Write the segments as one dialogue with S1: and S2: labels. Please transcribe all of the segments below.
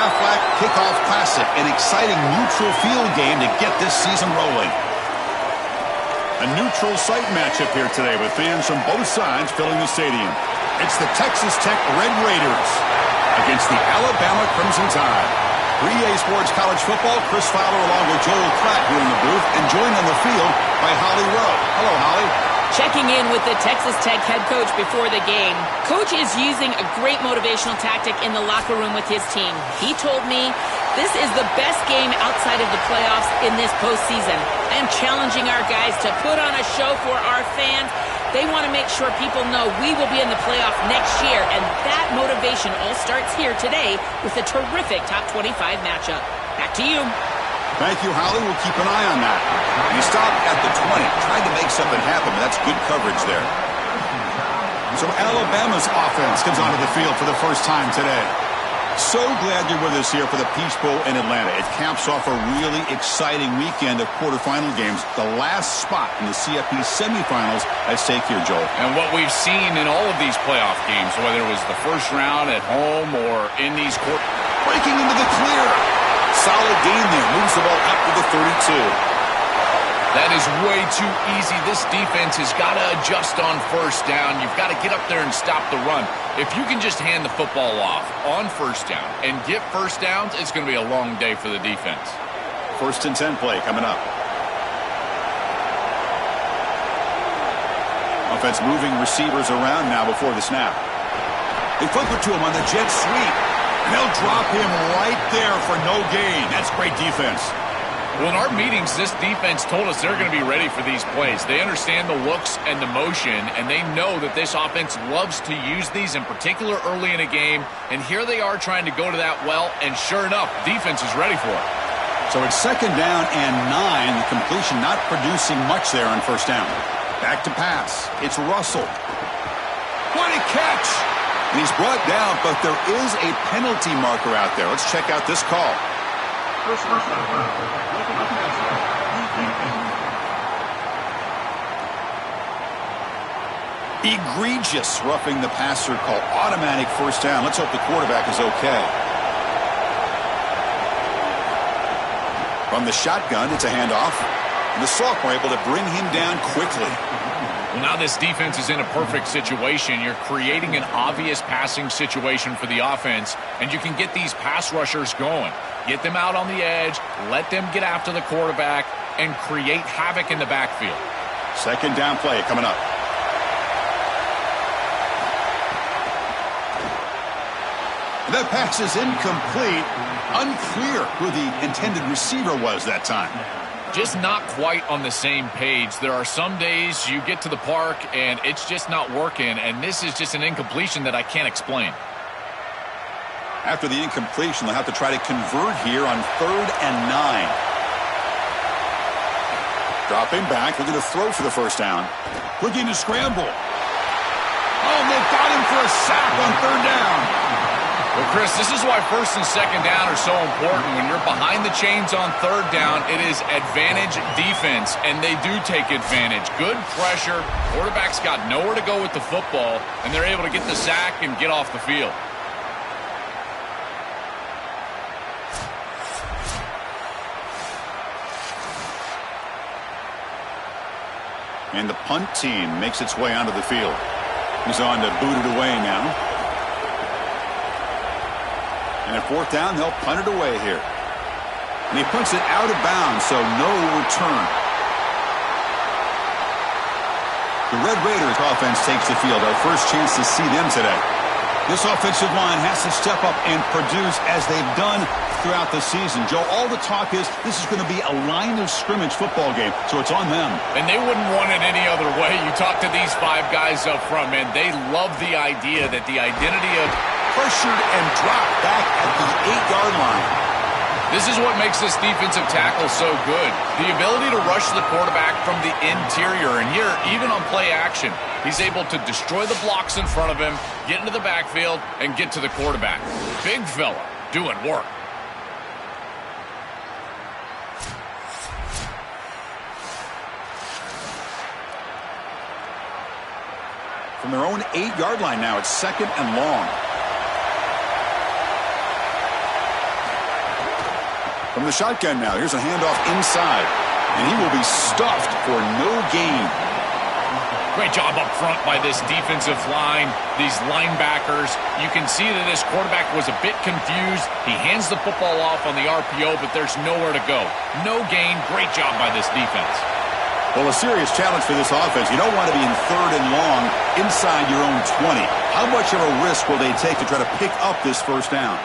S1: Aflac Kickoff Classic, an exciting neutral field game to get this season rolling.
S2: A neutral site matchup here today with fans from both sides filling the stadium. It's the Texas Tech Red Raiders against the Alabama Crimson Tide.
S1: 3A Sports College Football, Chris Fowler along with Joel Klatt here in the booth, and joined on the field by Holly Rowe. Hello, Holly.
S3: Checking in with the Texas Tech head coach before the game. Coach is using a great motivational tactic in the locker room with his team. He told me this is the best game outside of the playoffs in this postseason. I am challenging our guys to put on a show for our fans. They want to make sure people know we will be in the playoff next year, and that motivation all starts here today with a terrific top 25 matchup. Back to you.
S1: Thank you, Holly. We'll keep an eye on that. He stopped at the 20, trying to make something happen. That's good coverage there. So Alabama's offense comes onto the field for the first time today. So glad you're with us here for the Peach Bowl in Atlanta. It caps off a really exciting weekend of quarterfinal games. The last spot in the CFP semifinals at stake here, Joel.
S4: And what we've seen in all of these playoff games, whether it was the first round at home or in these
S1: breaking into the clear. Solid gain there. Moves the ball up to the 32.
S4: That is way too easy. This defense has got to adjust on first down. You've got to get up there and stop the run. If you can just hand the football off on first down and get first downs, it's going to be a long day for the defense.
S1: 1st and 10 play coming up. Offense moving receivers around now before the snap. They flip it to him on the jet sweep. And they'll drop him right there for no gain. That's great defense.
S4: Well, in our meetings, this defense told us they're going to be ready for these plays. They understand the looks and the motion, and they know that this offense loves to use these, in particular early in a game. And here they are trying to go to that well, and sure enough, defense is ready for it.
S1: So it's 2nd down and 9. The completion not producing much there on first down. Back to pass. It's Russell. What a catch! And he's brought down, but there is a penalty marker out there. Let's check out this call. Egregious roughing the passer call. Automatic first down. Let's hope the quarterback is okay. From the shotgun, it's a handoff. And the sophomore able to bring him down quickly.
S4: Well, now this defense is in a perfect situation. You're creating an obvious passing situation for the offense, and you can get these pass rushers going. Get them out on the edge, let them get after the quarterback, and create havoc in the backfield.
S1: 2nd down play coming up. That pass is incomplete. Unclear who the intended receiver was that time.
S4: Just not quite on the same page. There are some days you get to the park and it's just not working, and this is just an incompletion that I can't explain.
S1: After the incompletion, they'll have to try to convert here on 3rd and 9. Dropping back, looking to throw for the first down. Looking to scramble. Oh, they've got him for a sack on 3rd down.
S4: Well, Chris, this is why 1st and 2nd down are so important. When you're behind the chains on 3rd down, it is advantage defense, and they do take advantage. Good pressure. Quarterback's got nowhere to go with the football, and they're able to get the sack and get off the field.
S1: And the punt team makes its way onto the field. He's on to boot it away now. And at 4th down, they'll punt it away here. And he punts it out of bounds, so no return. The Red Raiders offense takes the field. Our first chance to see them today. This offensive line has to step up and produce as they've done throughout the season. Joe, all the talk is this is going to be a line of scrimmage football game, so it's on them.
S4: And they wouldn't want it any other way. You talk to these 5 guys up front, man, they love the idea that the identity of
S1: pressured and dropped back at the 8-yard line.
S4: This is what makes this defensive tackle so good. The ability to rush the quarterback from the interior. And here, even on play action, he's able to destroy the blocks in front of him, get into the backfield, and get to the quarterback. Big fella doing work.
S1: From their own 8-yard line now, it's 2nd and long. From the shotgun now, here's a handoff inside. And he will be stuffed for no gain.
S4: Great job up front by this defensive line, these linebackers. You can see that this quarterback was a bit confused. He hands the football off on the RPO, but there's nowhere to go. No gain. Great job by this defense.
S1: Well, a serious challenge for this offense. You don't want to be in 3rd and long inside your own 20. How much of a risk will they take to try to pick up this first down?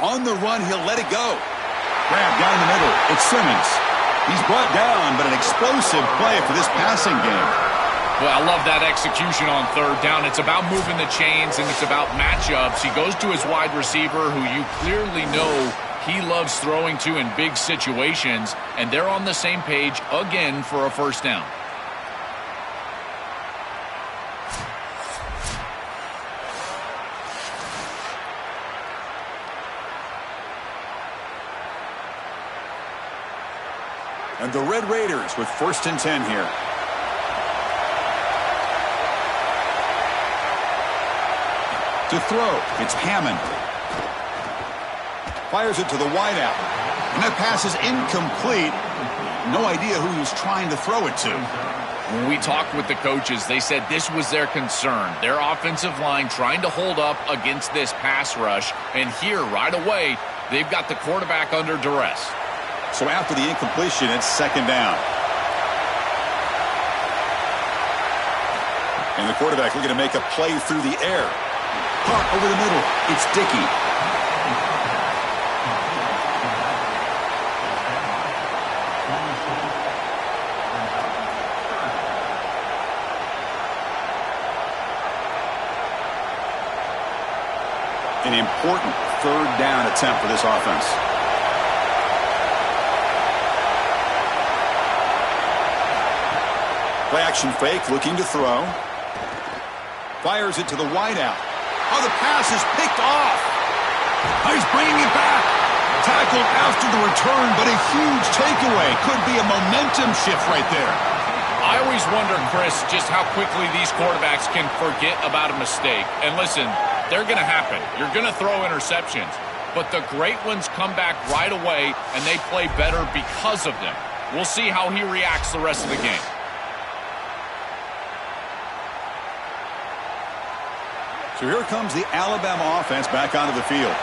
S1: On the run, he'll let it go. Grab down the middle. It's Simmons. He's brought down, but an explosive play for this passing game.
S4: Well, I love that execution on 3rd down. It's about moving the chains, and it's about matchups. He goes to his wide receiver, who you clearly know he loves throwing to in big situations, and they're on the same page again for a first down.
S1: And the Red Raiders with 1st and 10 here. To throw, it's Hammond. Fires it to the wideout. And that pass is incomplete. No idea who he was trying to throw it to.
S4: When we talked with the coaches, they said this was their concern. Their offensive line trying to hold up against this pass rush. And here, right away, they've got the quarterback under duress.
S1: So after the incompletion, it's 2nd down. And the quarterback looking to make a play through the air. Caught over the middle. It's Dickey. An important 3rd down attempt for this offense. Play action fake, looking to throw. Fires it to the wideout. Oh, the pass is picked off. Oh, he's bringing it back. Tackled after the return, but a huge takeaway. Could be a momentum shift right there.
S4: I always wonder, Chris, just how quickly these quarterbacks can forget about a mistake. And listen, they're going to happen. You're going to throw interceptions. But the great ones come back right away, and they play better because of them. We'll see how he reacts the rest of the game.
S1: So here comes the Alabama offense back onto the field.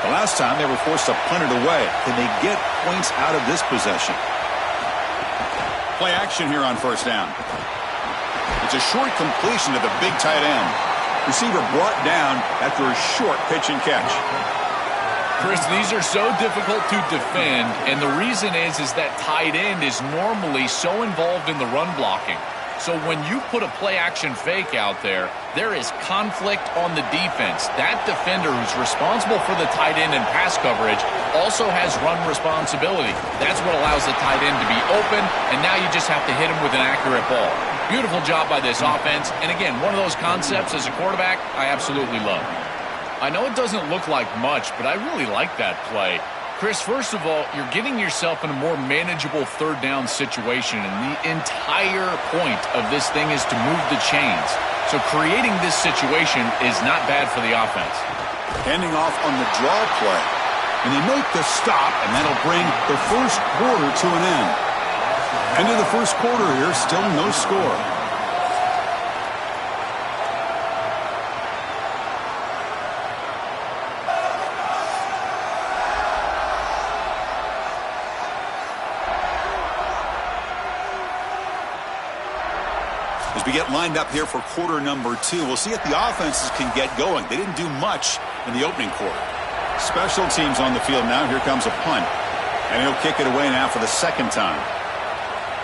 S1: The last time they were forced to punt it away. Can they get points out of this possession? Play action here on 1st down. It's a short completion to the big tight end. Receiver brought down after a short pitch and catch.
S4: Chris, these are so difficult to defend, and the reason is that tight end is normally so involved in the run blocking. So when you put a play-action fake out there, there is conflict on the defense. That defender who's responsible for the tight end and pass coverage also has run responsibility. That's what allows the tight end to be open, and now you just have to hit him with an accurate ball. Beautiful job by this offense, and again, one of those concepts as a quarterback I absolutely love. I know it doesn't look like much, but I really like that play. Chris, first of all, you're getting yourself in a more manageable 3rd down situation, and the entire point of this thing is to move the chains. So creating this situation is not bad for the offense.
S1: Handing off on the draw play. And they make the stop, and that'll bring the first quarter to an end. End of the first quarter here, still no score. As we get lined up here for quarter number 2, we'll see if the offenses can get going. They didn't do much in the opening quarter. Special teams on the field now. Here comes a punt. And he'll kick it away now for the 2nd time.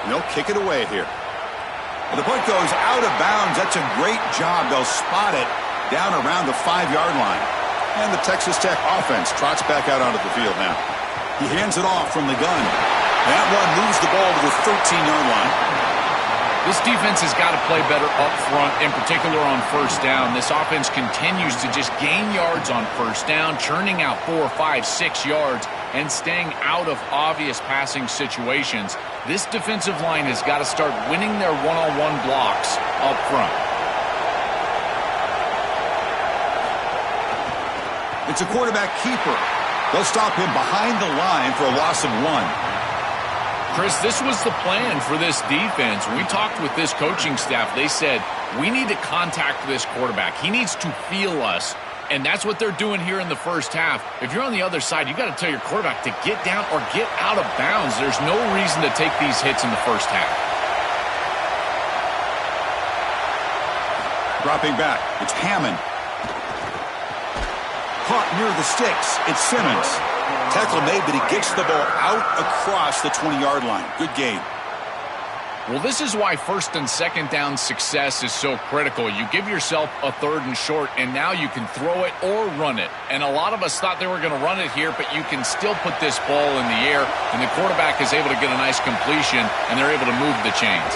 S1: And they'll kick it away here. And the punt goes out of bounds. That's a great job. They'll spot it down around the 5-yard line. And the Texas Tech offense trots back out onto the field now. He hands it off from the gun. That one moves the ball to the 13-yard line.
S4: This defense has got to play better up front, in particular on 1st down. This offense continues to just gain yards on 1st down, churning out 4, 5, 6 yards, and staying out of obvious passing situations. This defensive line has got to start winning their one-on-one blocks up front.
S1: It's a quarterback keeper. They'll stop him behind the line for a loss of 1.
S4: Chris, this was the plan for this defense. When we talked with this coaching staff, they said, we need to contact this quarterback. He needs to feel us. And that's what they're doing here in the first half. If you're on the other side, you got to tell your quarterback to get down or get out of bounds. There's no reason to take these hits in the first half.
S1: Dropping back, it's Hammond. Caught near the sticks, it's Simmons. Tackle made, but he gets the ball out across the 20-yard line. Good game.
S4: Well, this is why first and second down success is so critical. You give yourself a third and short, and now you can throw it or run it. And a lot of us thought they were going to run it here, but you can still put this ball in the air, and the quarterback is able to get a nice completion, and they're able to move the chains.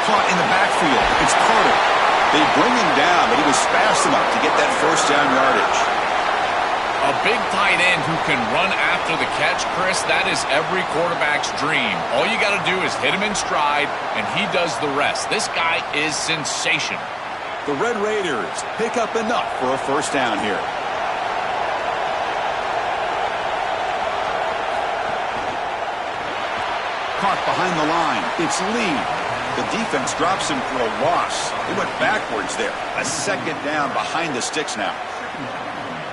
S1: Caught in the backfield. It's Carter. They bring him down, but he was fast enough to get that first down yardage.
S4: A big tight end who can run after the catch, Chris, that is every quarterback's dream. All you got to do is hit him in stride, and he does the rest. This guy is sensational.
S1: The Red Raiders pick up enough for a first down here. Caught behind the line. It's Lee. The defense drops him for a loss. They went backwards there. A second down behind the sticks now.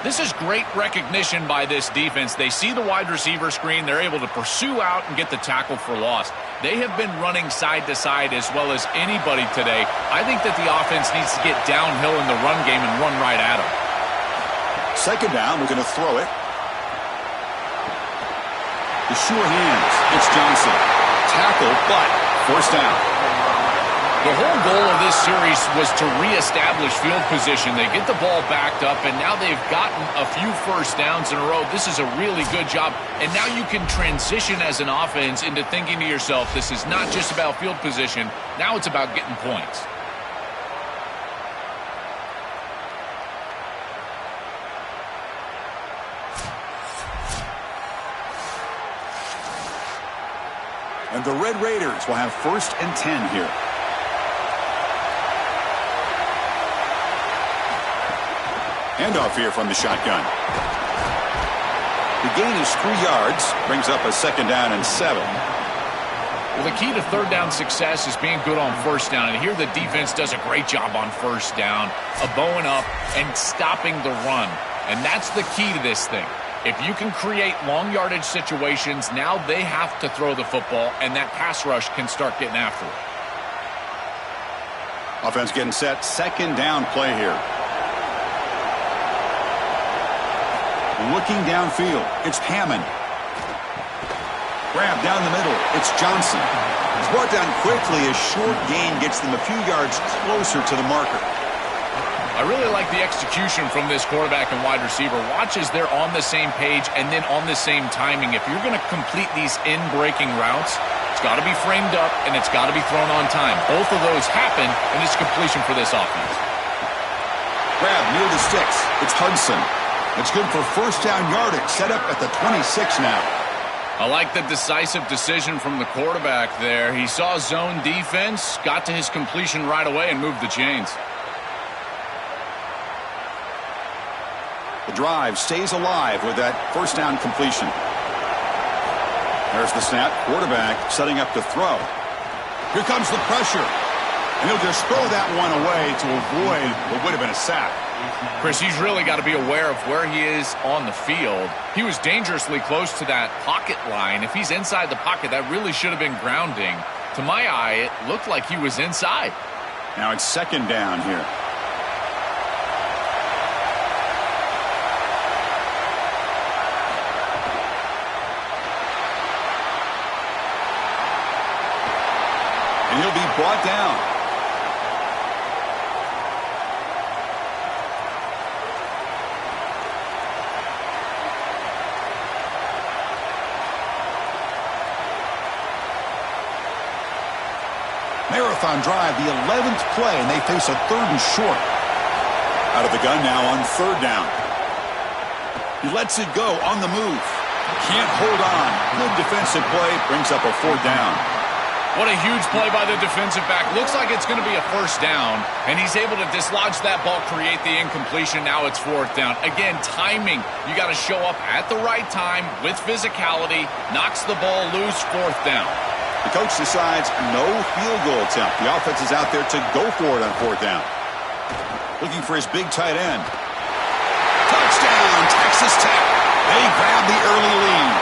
S4: This is great recognition by this defense. They see the wide receiver screen. They're able to pursue out and get the tackle for loss. They have been running side to side as well as anybody today. I think that the offense needs to get downhill in the run game and run right at them.
S1: Second down, we're going to throw it. The sure hands. It's Johnson. Tackle, but first down.
S4: The whole goal of this series was to reestablish field position. They get the ball backed up, and now they've gotten a few first downs in a row. This is a really good job. And now you can transition as an offense into thinking to yourself, this is not just about field position. Now it's about getting points.
S1: And the Red Raiders will have 1st and 10 here. Handoff here from the shotgun. The gain is 3 yards, brings up a second down and 7.
S4: Well, the key to third down success is being good on first down. And here the defense does a great job on first down, bowing up and stopping the run. And that's the key to this thing. If you can create long yardage situations, now they have to throw the football, and that pass rush can start getting after it.
S1: Offense getting set. Second down play here. Looking downfield, it's Hammond. Grab down the middle, it's Johnson. He's brought down quickly. A short gain gets them a few yards closer to the marker.
S4: I really like the execution from this quarterback and wide receiver. Watch as they're on the same page and then on the same timing. If you're going to complete these in-breaking routes, it's got to be framed up and it's got to be thrown on time. Both of those happen, and it's completion for this offense.
S1: Grab near the sticks, it's Hudson. It's good for first down yardage, set up at the 26 now.
S4: I like the decisive decision from the quarterback there. He saw zone defense, got to his completion right away, and moved the chains.
S1: The drive stays alive with that first down completion. There's the snap. Quarterback setting up to throw. Here comes the pressure. And he'll just throw that one away to avoid what would have been a sack.
S4: Chris, he's really got to be aware of where he is on the field. He was dangerously close to that pocket line. If he's inside the pocket, that really should have been grounding. To my eye, it looked like he was inside.
S1: Now it's second down here. And he'll be brought down. Marathon drive, the 11th play, and they face a third and short. Out of the gun now on third down. He lets it go on the move. Can't hold on. Good defensive play, brings up a fourth down.
S4: What a huge play by the defensive back. Looks like it's going to be a first down, and he's able to dislodge that ball, create the incompletion. Now it's fourth down. Again, timing. You got to show up at the right time with physicality. Knocks the ball loose, fourth down.
S1: The coach decides no field goal attempt. The offense is out there to go for it on fourth down. Looking for his big tight end. Touchdown, Texas Tech. They grab the early lead.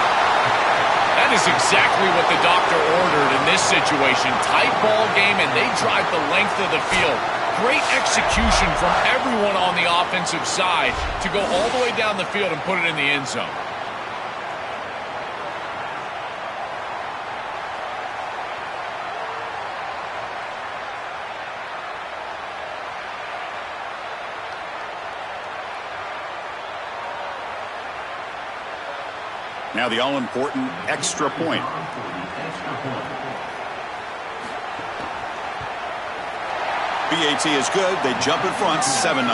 S4: That is exactly what the doctor ordered in this situation. Tight ball game, and they drive the length of the field. Great execution from everyone on the offensive side to go all the way down the field and put it in the end zone.
S1: Now the all-important extra point. BAT is good. They jump in front, 7-0.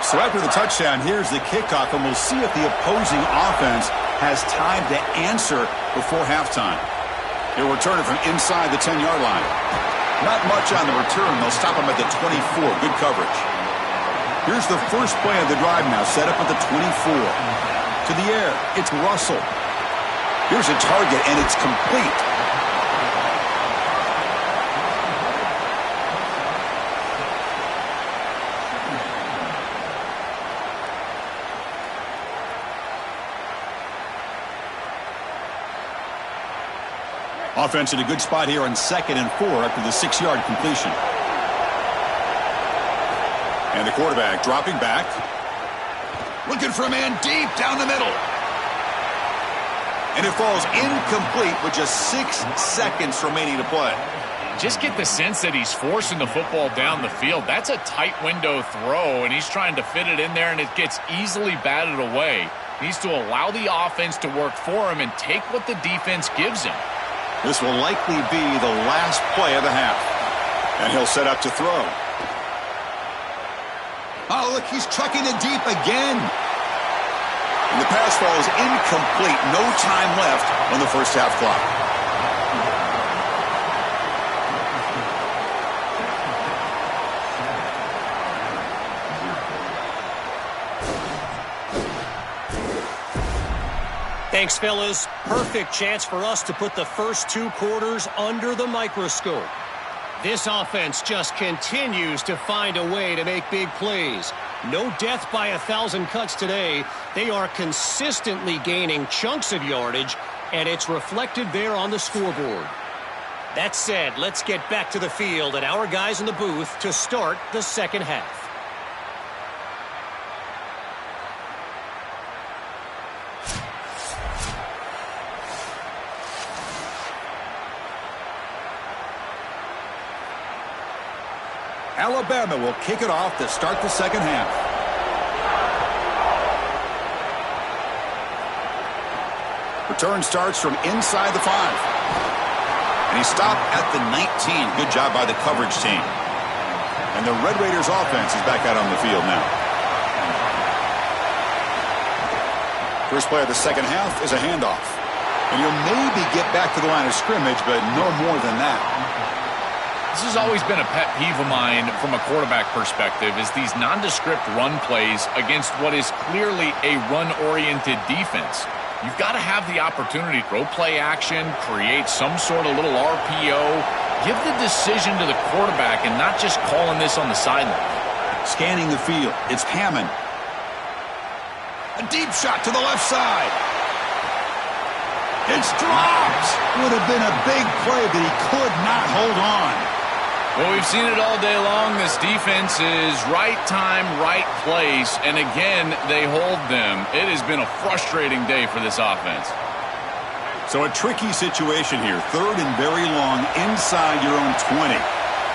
S1: So after the touchdown, here's the kickoff, and we'll see if the opposing offense has time to answer before halftime. They'll return it from inside the 10-yard line. Not much on the return. They'll stop him at the 24. Good coverage. Here's the first play of the drive now, set up at the 24. To the air, it's Russell. Here's a target, and it's complete. Offense in a good spot here on 2nd and 4 after the 6-yard completion. And the quarterback dropping back. Looking for a man deep down the middle. And it falls incomplete with just 6 seconds remaining to play.
S4: Just get the sense that he's forcing the football down the field. That's a tight window throw, and he's trying to fit it in there, and it gets easily batted away. He needs to allow the offense to work for him and take what the defense gives him.
S1: This will likely be the last play of the half. And he'll set up to throw. Oh, look, he's chucking it deep again. And the pass falls incomplete. No time left on the first half clock.
S5: Thanks, fellas. Perfect chance for us to put the first 2 quarters under the microscope. This offense just continues to find a way to make big plays. No death by 1,000 cuts today. They are consistently gaining chunks of yardage, and it's reflected there on the scoreboard. That said, let's get back to the field and our guys in the booth to start the second half.
S1: Alabama will kick it off to start the second half. Return starts from inside the 5. And he stopped at the 19. Good job by the coverage team. And the Red Raiders offense is back out on the field now. First play of the second half is a handoff. And he'll maybe get back to the line of scrimmage, but no more than that.
S4: This has always been a pet peeve of mine from a quarterback perspective, is these nondescript run plays against what is clearly a run-oriented defense. You've got to have the opportunity to throw play action, create some sort of little RPO, give the decision to the quarterback and not just calling this on the sideline.
S1: Scanning the field, it's Hammond. A deep shot to the left side. It's dropped. Would have been a big play, but he could not hold on.
S4: Well, we've seen it all day long. This defense is right time, right place, and again, they hold them. It has been a frustrating day for this offense.
S1: So a tricky situation here. 3rd and very long inside your own 20.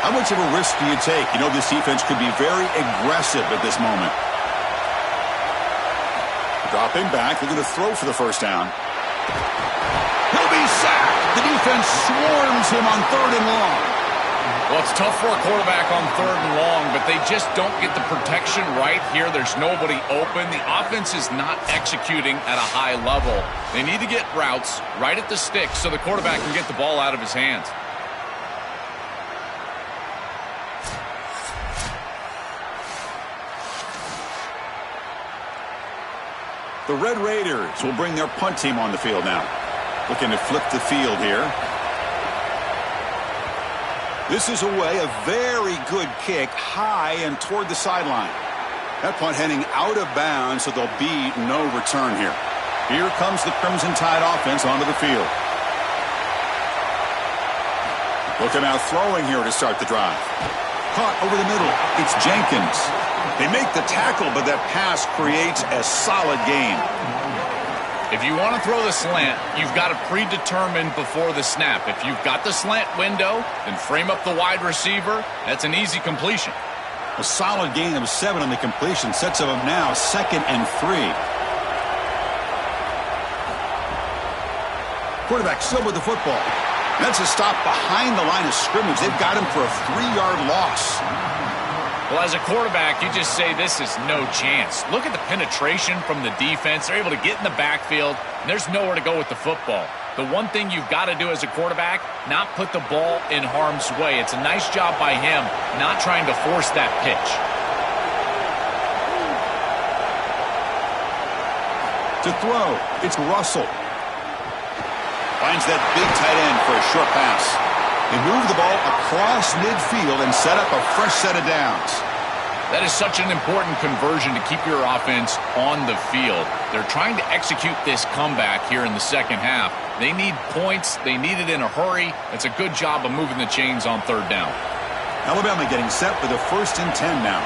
S1: How much of a risk do you take? You know this defense could be very aggressive at this moment. Dropping back. They're going to throw for the first down. He'll be sacked. The defense swarms him on 3rd and long.
S4: Well, it's tough for a quarterback on 3rd and long, but they just don't get the protection right here. There's nobody open. The offense is not executing at a high level. They need to get routes right at the stick so the quarterback can get the ball out of his hands.
S1: The Red Raiders will bring their punt team on the field now. Looking to flip the field here. This is away, a very good kick, high and toward the sideline. That punt heading out of bounds, so there'll be no return here. Here comes the Crimson Tide offense onto the field. Looking out throwing here to start the drive. Caught over the middle. It's Jenkins. They make the tackle, but that pass creates a solid gain.
S4: If you want to throw the slant, you've got to predetermine before the snap. If you've got the slant window, then frame up the wide receiver. That's an easy completion.
S1: A solid gain of 7 on the completion. Sets them up now 2nd and 3. Quarterback still with the football. That's a stop behind the line of scrimmage. They've got him for a 3-yard loss.
S4: Well, as a quarterback, you just say this is no chance. Look at the penetration from the defense. They're able to get in the backfield, and there's nowhere to go with the football. The one thing you've got to do as a quarterback, not put the ball in harm's way. It's a nice job by him not trying to force that pitch.
S1: To throw, it's Russell. Finds that big tight end for a short pass. They move the ball across midfield and set up a fresh set of downs.
S4: That is such an important conversion to keep your offense on the field. They're trying to execute this comeback here in the second half. They need points. They need it in a hurry. It's a good job of moving the chains on 3rd down.
S1: Alabama getting set for the 1st and 10 now.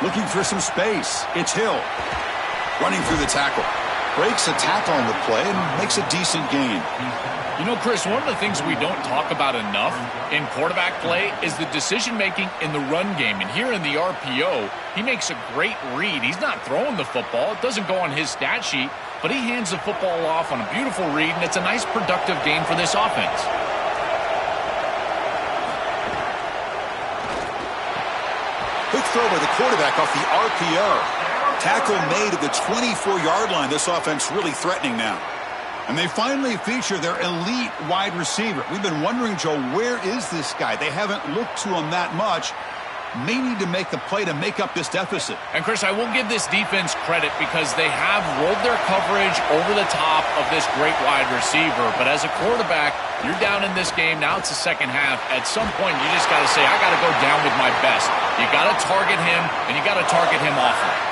S1: Looking for some space. It's Hill. Running through the tackle. Breaks a tackle on the play and makes a decent gain.
S4: You know, Chris, one of the things we don't talk about enough in quarterback play is the decision-making in the run game. And here in the RPO, he makes a great read. He's not throwing the football. It doesn't go on his stat sheet, but he hands the football off on a beautiful read, and it's a nice, productive game for this offense.
S1: Quick throw by the quarterback off the RPO. Tackle made at the 24-yard line. This offense really threatening now. And they finally feature their elite wide receiver. We've been wondering, Joe, where is this guy? They haven't looked to him that much. May need to make the play to make up this deficit.
S4: And, Chris, I will give this defense credit because they have rolled their coverage over the top of this great wide receiver. But as a quarterback, you're down in this game. Now it's the second half. At some point, you just got to say, I got to go down with my best. You got to target him, and you got to target him often.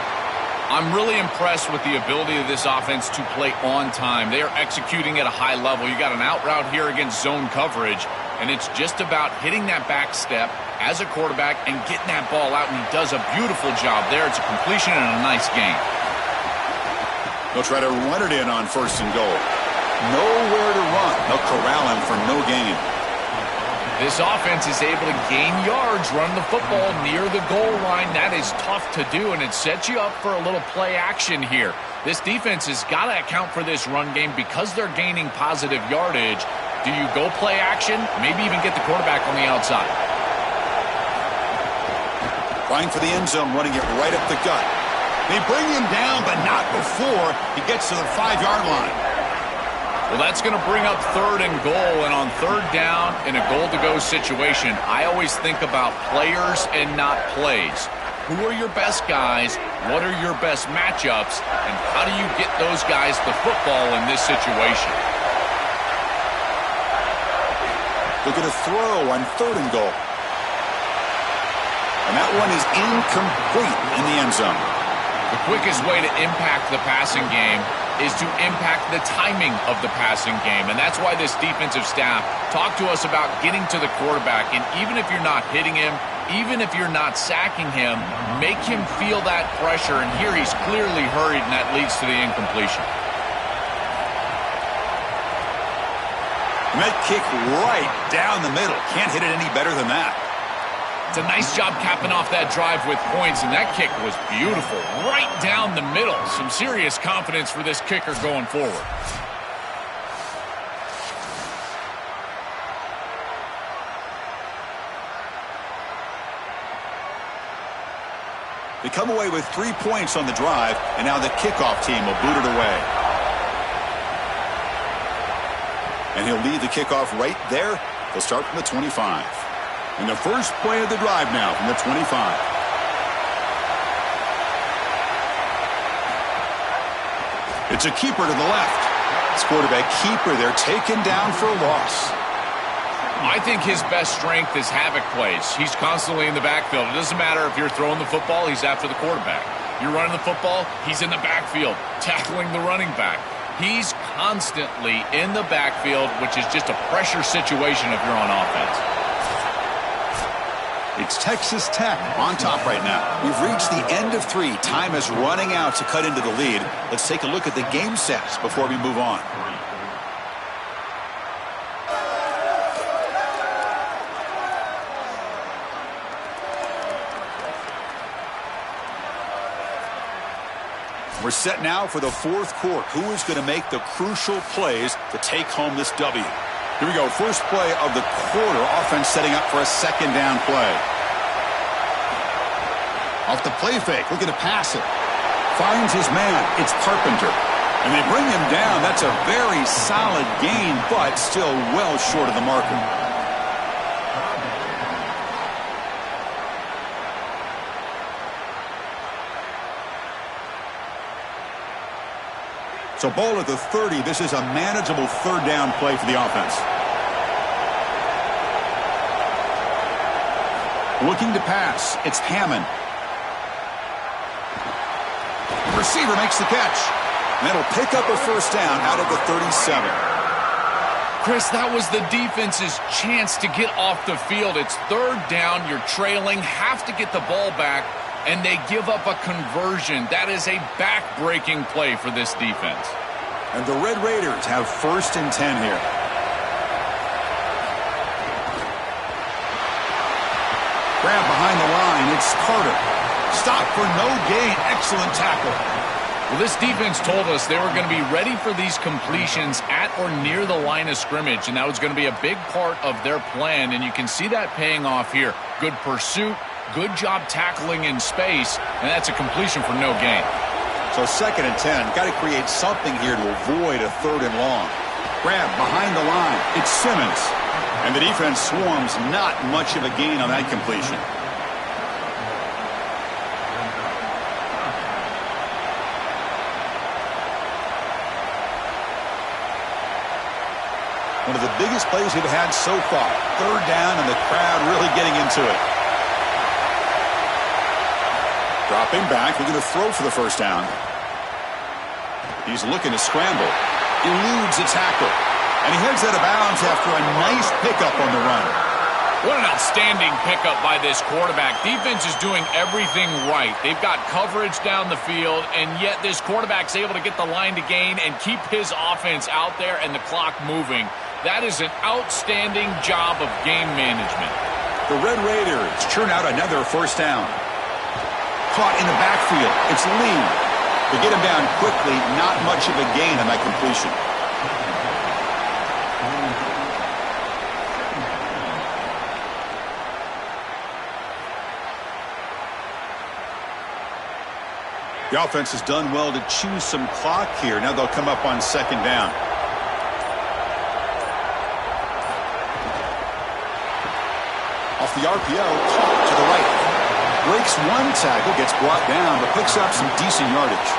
S4: I'm really impressed with the ability of this offense to play on time. They are executing at a high level. You got an out route here against zone coverage, and it's just about hitting that back step as a quarterback and getting that ball out, and he does a beautiful job there. It's a completion and a nice game.
S1: They'll try to run it in on 1st and goal. Nowhere to run. They'll corral him for no gain.
S4: This offense is able to gain yards, run the football near the goal line. That is tough to do, and it sets you up for a little play action here. This defense has got to account for this run game because they're gaining positive yardage. Do you go play action? Maybe even get the quarterback on the outside.
S1: Trying for the end zone, running it right up the gut. They bring him down, but not before he gets to the 5-yard line.
S4: Well, that's going to bring up 3rd and goal, and on 3rd down in a goal-to-go situation, I always think about players and not plays. Who are your best guys? What are your best matchups? And how do you get those guys the football in this situation?
S1: Looking to throw on 3rd and goal. And that one is incomplete in the end zone.
S4: The quickest way to impact the passing game is to impact the timing of the passing game. And that's why this defensive staff talked to us about getting to the quarterback. And even if you're not hitting him, even if you're not sacking him, make him feel that pressure. And here he's clearly hurried, and that leads to the incompletion.
S1: And that kick right down the middle. Can't hit it any better than that.
S4: It's a nice job capping off that drive with points, and that kick was beautiful. Right down the middle. Some serious confidence for this kicker going forward.
S1: They come away with 3 points on the drive, and now the kickoff team will boot it away. And he'll lead the kickoff right there. They'll start from the 25. And the first play of the drive now from the 25. It's a keeper to the left. It's quarterback keeper there, taken down for a loss.
S4: I think his best strength is havoc plays. He's constantly in the backfield. It doesn't matter if you're throwing the football, he's after the quarterback. You're running the football, he's in the backfield, tackling the running back. He's constantly in the backfield, which is just a pressure situation if you're on offense.
S1: It's Texas Tech on top right now. We've reached the end of 3. Time is running out to cut into the lead. Let's take a look at the game sets before we move on. We're set now for the fourth quarter. Who is going to make the crucial plays to take home this W? Here we go. First play of the quarter. Offense setting up for a second down play. Off the play fake. Looking to pass it. Finds his man. It's Carpenter. And they bring him down. That's a very solid gain, but still well short of the marker. So ball at the 30. This is a manageable third down play for the offense. Looking to pass. It's Hammond. The receiver makes the catch. And that'll pick up a first down out of the 37.
S4: Chris, that was the defense's chance to get off the field. It's third down. You're trailing. Have to get the ball back. And they give up a conversion. That is a back-breaking play for this defense.
S1: And the Red Raiders have first and 10 here. Grab behind the line. It's Carter. Stop for no gain. Excellent tackle.
S4: Well, this defense told us they were going to be ready for these completions at or near the line of scrimmage, and that was going to be a big part of their plan, and you can see that paying off here. Good pursuit. Good job tackling in space, and that's a completion for no gain.
S1: So second and 10. Got to create something here to avoid a third and long. Grab behind the line. It's Simmons. And the defense swarms. Not much of a gain on that completion. One of the biggest plays we've had so far. Third down, and the crowd really getting into it. Dropping back, looking to throw for the first down. He's looking to scramble. Eludes a tackle. And he heads out of bounds after a nice pickup on the run.
S4: What an outstanding pickup by this quarterback. Defense is doing everything right. They've got coverage down the field, and yet this quarterback's able to get the line to gain and keep his offense out there and the clock moving. That is an outstanding job of game management.
S1: The Red Raiders churn out another first down. Caught in the backfield. It's Lee. They get him down quickly. Not much of a gain on that completion. The offense has done well to choose some clock here. Now they'll come up on second down. Off the RPO, caught to the right. Breaks one tackle, gets brought down, but picks up some decent yardage.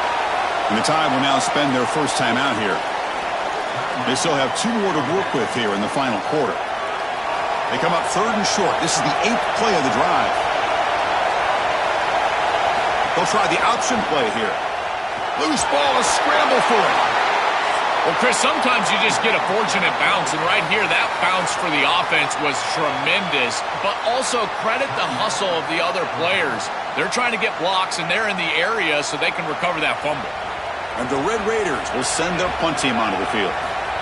S1: And the Tide will now spend their first time out here. They still have 2 more to work with here in the final quarter. They come up third and short. This is the 8th play of the drive. They'll try the option play here. Loose ball, a scramble for it.
S4: Well, Chris, sometimes you just get a fortunate bounce, and right here, that bounce for the offense was tremendous, but also credit the hustle of the other players. They're trying to get blocks, and they're in the area so they can recover that fumble.
S1: And the Red Raiders will send their punt team onto the field.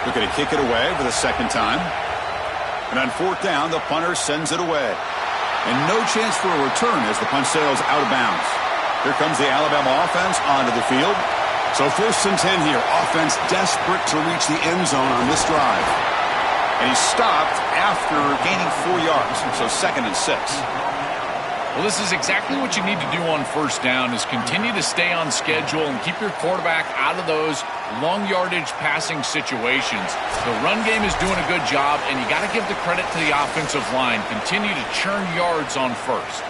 S1: They're going to kick it away for the second time. And on fourth down, the punter sends it away. And no chance for a return as the punt sails out of bounds. Here comes the Alabama offense onto the field. So first and 10 here. Offense desperate to reach the end zone on this drive. And he stopped after gaining 4 yards. So second and 6.
S4: Well, this is exactly what you need to do on first down is continue to stay on schedule and keep your quarterback out of those long yardage passing situations. The run game is doing a good job, and you got to give the credit to the offensive line. Continue to churn yards on first.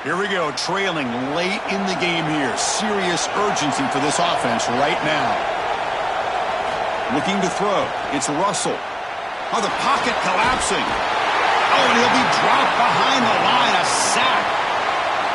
S1: Here we go, trailing late in the game here. Serious urgency for this offense right now. Looking to throw. It's Russell. Oh, the pocket collapsing. Oh, and he'll be dropped behind the line. A sack.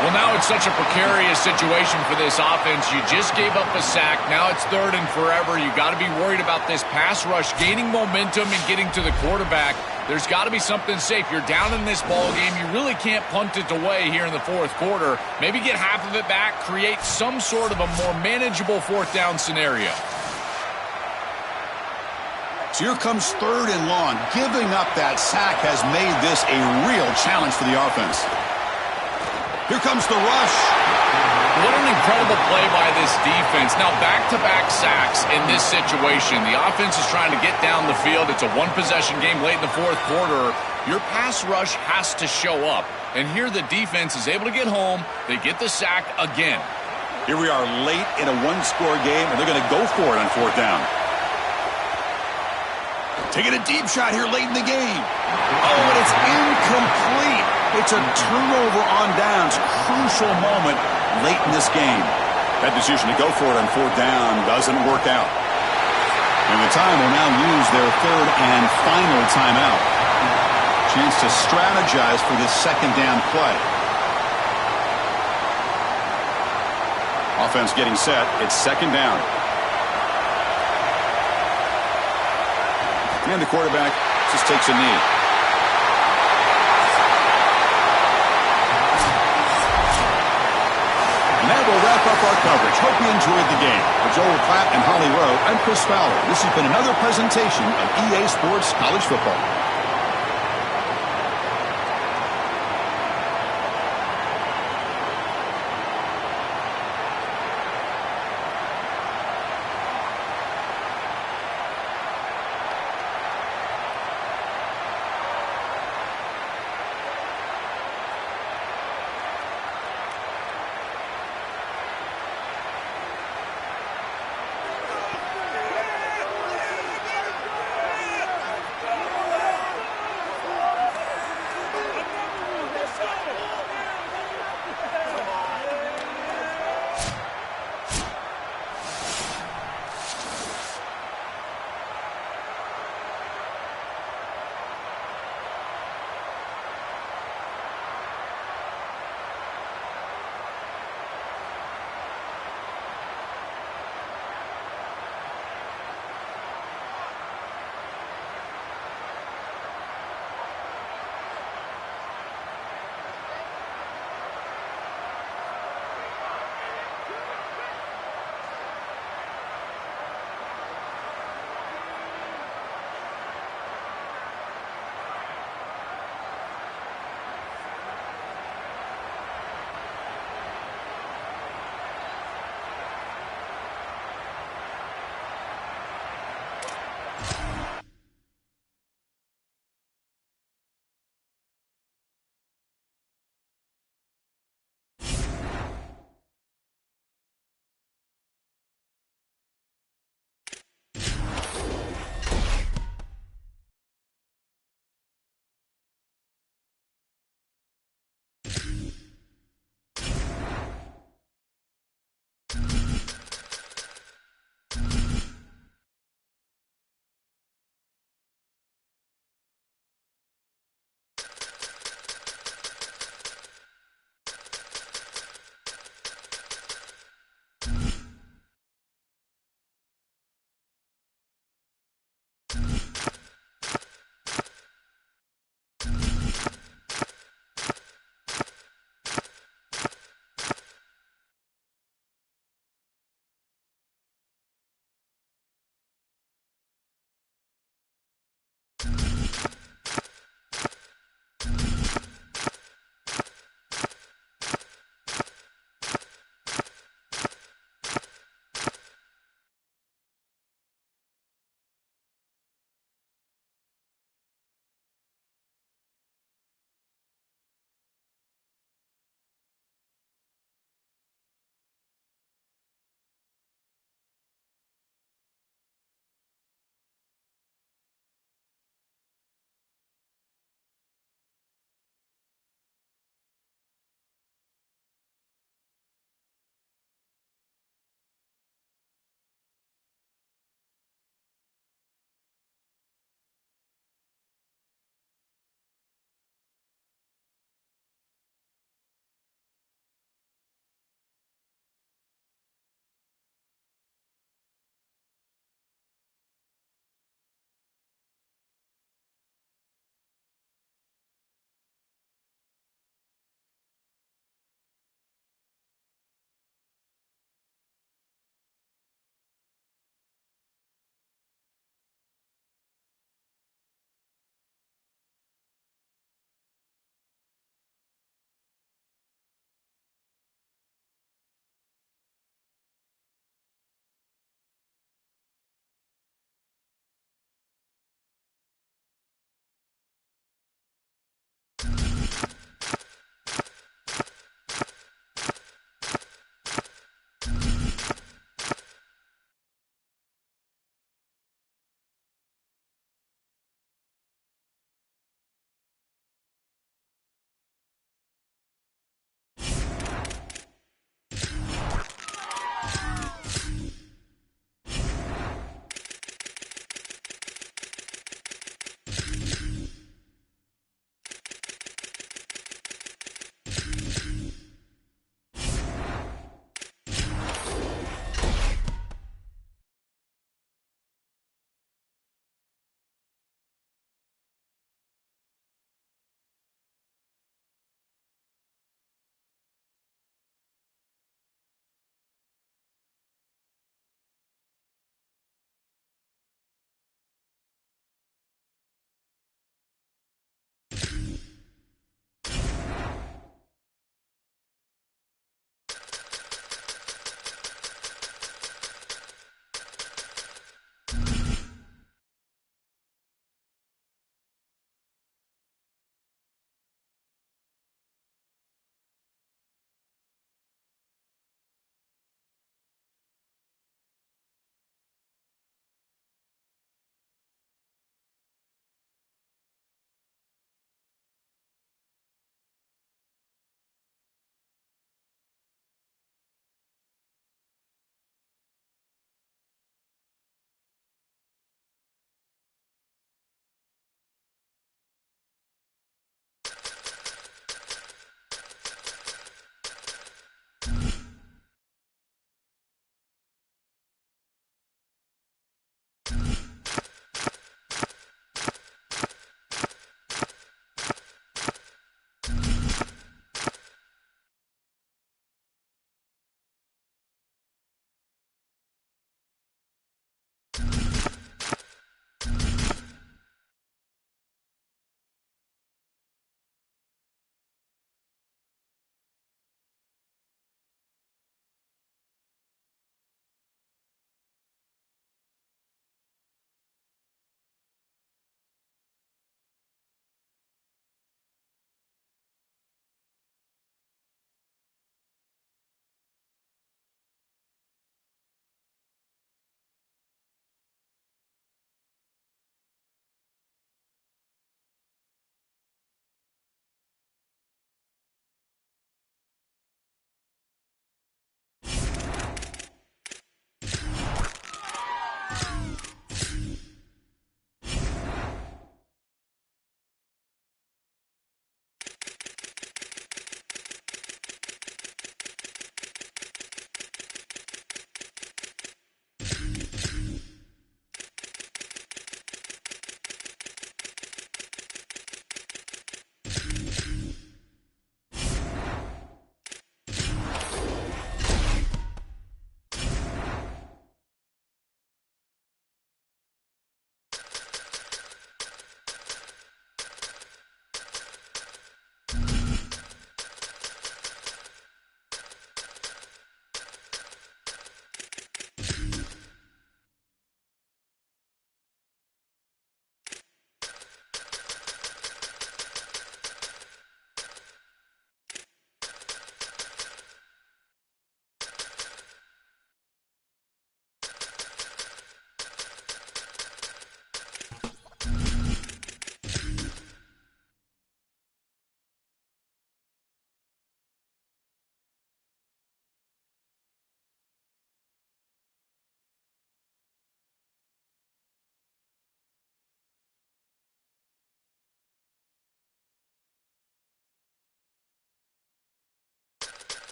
S4: Well, now it's such a precarious situation for this offense. You just gave up a sack. Now it's third and forever. You got to be worried about this pass rush gaining momentum and getting to the quarterback. There's got to be something safe. You're down in this ball game. You really can't punt it away here in the fourth quarter. Maybe get half of it back, create some sort of a more manageable fourth down scenario.
S1: So here comes third and long. Giving up that sack has made this a real challenge for the offense. Here comes the rush.
S4: What an incredible play by this defense. Now, back-to-back sacks in this situation. The offense is trying to get down the field. It's a one-possession game late in the fourth quarter. Your pass rush has to show up. And here the defense is able to get home. They get the sack again.
S1: Here we are late in a one-score game, and they're going to go for it on fourth down. Taking a deep shot here late in the game. Oh, and it's incomplete. It's a turnover on downs. Crucial moment late in this game. That decision to go for it on fourth down doesn't work out. And the time will now use their third and final timeout. Chance to strategize for this second down play. Offense getting set. It's second down. And the quarterback just takes a knee. And that will wrap up our coverage. Hope you enjoyed the game. For Joel Klatt and Holly Rowe, I'm Chris Fowler. This has been another presentation of EA Sports College Football.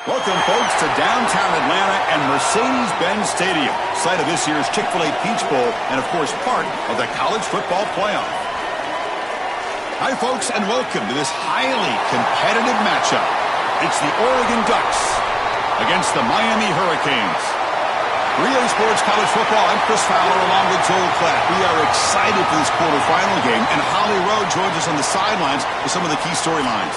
S1: Welcome, folks, to downtown Atlanta and Mercedes-Benz Stadium, site of this year's Chick-fil-A Peach Bowl and, of course, part of the College Football Playoff. Hi, folks, and welcome to this highly competitive matchup. It's the Oregon Ducks against the Miami Hurricanes. 3A Sports College Football, I'm Chris Fowler along with Joel Klatt. We are excited for this quarterfinal game, and Holly Rowe joins us on the sidelines with some of the key storylines.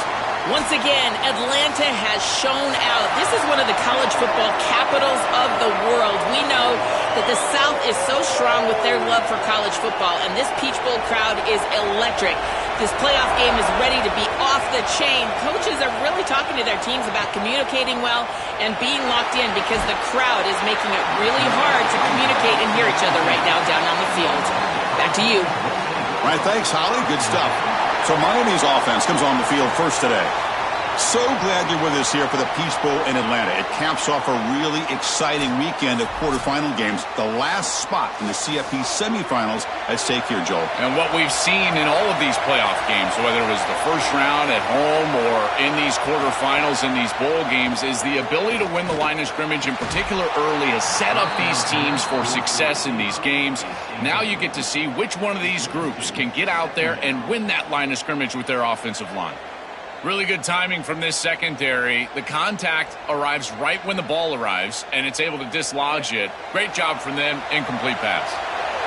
S3: Once again, Atlanta has shown out. This is one of the college football capitals of the world. We know that the South is so strong with their love for college football, and this Peach Bowl crowd is electric. This playoff game is ready to be off the chain. Coaches are really talking to their teams about communicating well and being locked in because the crowd is making it really hard to communicate and hear each other right now down on the field. Back to you.
S1: All right, thanks, Holly. Good stuff. So Miami's offense comes on the field first today. So glad you're with us here for the Peach Bowl in Atlanta. It caps off a really exciting weekend of quarterfinal games. The last spot in the CFP semifinals at stake here, Joel.
S4: And what we've seen in all of these playoff games, whether it was the first round at home or in these quarterfinals in these bowl games, is the ability to win the line of scrimmage, in particular early, has set up these teams for success in these games. Now you get to see which one of these groups can get out there and win that line of scrimmage with their offensive line. Really good timing from this secondary. The contact arrives right when the ball arrives, and it's able to dislodge it. Great job from them. Incomplete pass.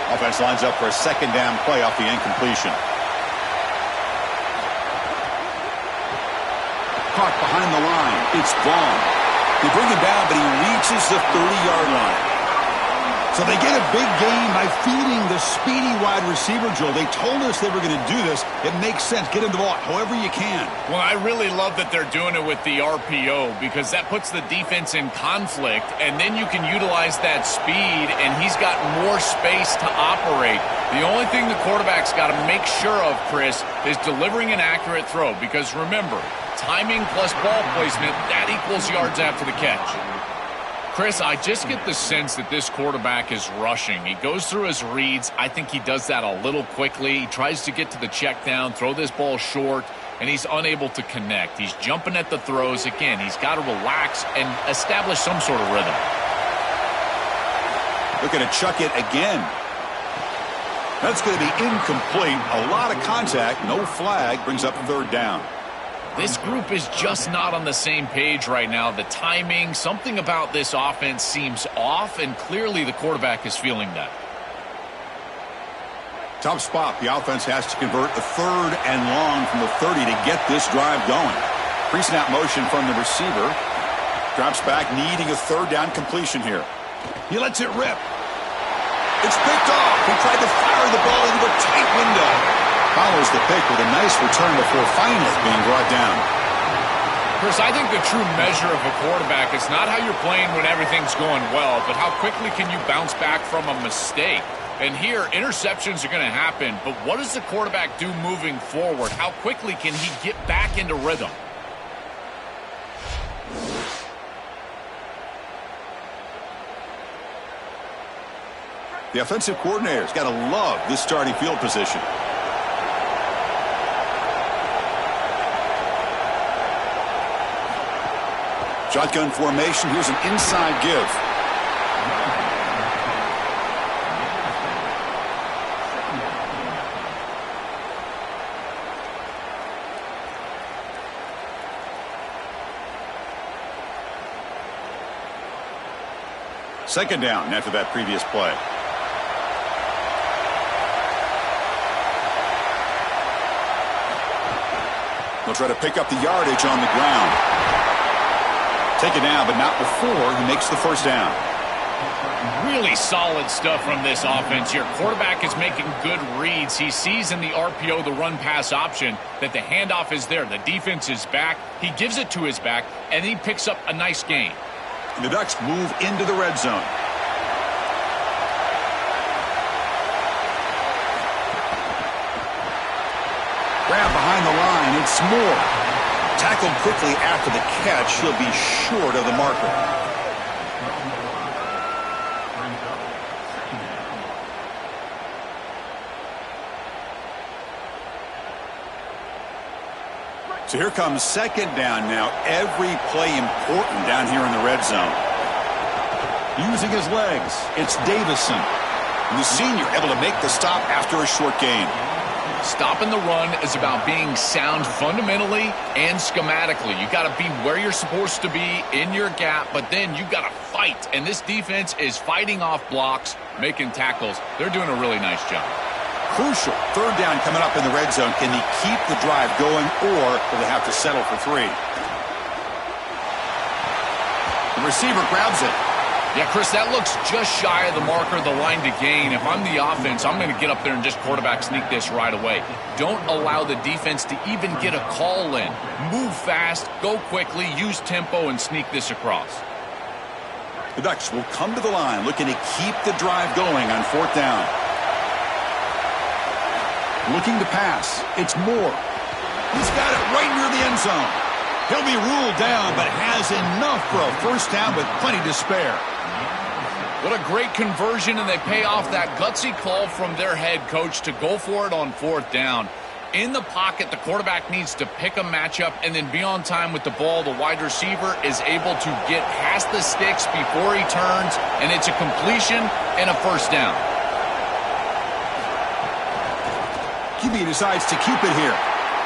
S1: Offense lines up for a second down play off the incompletion. Caught behind the line. It's Vaughn. They bring him down, but he reaches the 30-yard line. So they get a big gain by feeding the speedy wide receiver, Joel. They told us they were going to do this. It makes sense. Get him the ball however you can.
S4: Well, I really love that they're doing it with the RPO because that puts the defense in conflict, and then you can utilize that speed, and he's got more space to operate. The only thing the quarterback's got to make sure of, Chris, is delivering an accurate throw because, remember, timing plus ball placement, that equals yards after the catch. Chris, I just get the sense that this quarterback is rushing. He goes through his reads. I think he does that a little quickly. He tries to get to the check down, throw this ball short, and he's unable to connect. He's jumping at the throws. Again, he's got to relax and establish some sort of rhythm.
S1: Looking to chuck it again. That's going to be incomplete. A lot of contact. No flag. Brings up third down.
S4: This group is just not on the same page right now. The timing, something about this offense seems off, and clearly the quarterback is feeling that.
S1: Tough spot. The offense has to convert a third and long from the 30 to get this drive going. Pre-snap motion from the receiver. Drops back, needing a third down completion here. He lets it rip. It's picked off. He tried to fire the ball into a tight window. Follows the pick with a nice return before finally being brought down.
S4: Chris, I think the true measure of a quarterback is not how you're playing when everything's going well, but how quickly can you bounce back from a mistake. And here, interceptions are going to happen, but what does the quarterback do moving forward? How quickly can he get back into rhythm?
S1: The offensive coordinator's got to love this starting field position. Shotgun formation. Here's an inside give. Second down after that previous play. They'll try to pick up the yardage on the ground. Take it down, but not before he makes the first down.
S4: Really solid stuff from this offense. Your quarterback is making good reads. He sees in the RPO, the run-pass option, that the handoff is there. The defense is back. He gives it to his back, and he picks up a nice gain.
S1: And the Ducks move into the red zone. Grab behind the line. It's Moore. Tackled quickly after the catch. He'll be short of the marker. So here comes second down now. Every play important down here in the red zone.
S2: Using his legs, it's Davison.
S1: The senior able to make the stop after a short gain.
S4: Stopping the run is about being sound fundamentally and schematically. You got to be where you're supposed to be in your gap, but then you got to fight. And this defense is fighting off blocks, making tackles. They're doing a really nice job.
S1: Crucial third down coming up in the red zone. Can he keep the drive going, or will they have to settle for 3? The receiver grabs it.
S4: Yeah, Chris, that looks just shy of the marker, the line to gain. If I'm the offense, I'm going to get up there and just quarterback sneak this right away. Don't allow the defense to even get a call in. Move fast, go quickly, use tempo, and sneak this across.
S1: The Ducks will come to the line, looking to keep the drive going on fourth down.
S2: Looking to pass. It's Moore.
S1: He's got it right near the end zone.
S2: He'll be ruled down, but has enough for a first down with plenty to spare.
S4: What a great conversion, and they pay off that gutsy call from their head coach to go for it on fourth down. In the pocket, the quarterback needs to pick a matchup and then be on time with the ball. The wide receiver is able to get past the sticks before he turns, and it's a completion and a first down.
S1: QB decides to keep it here.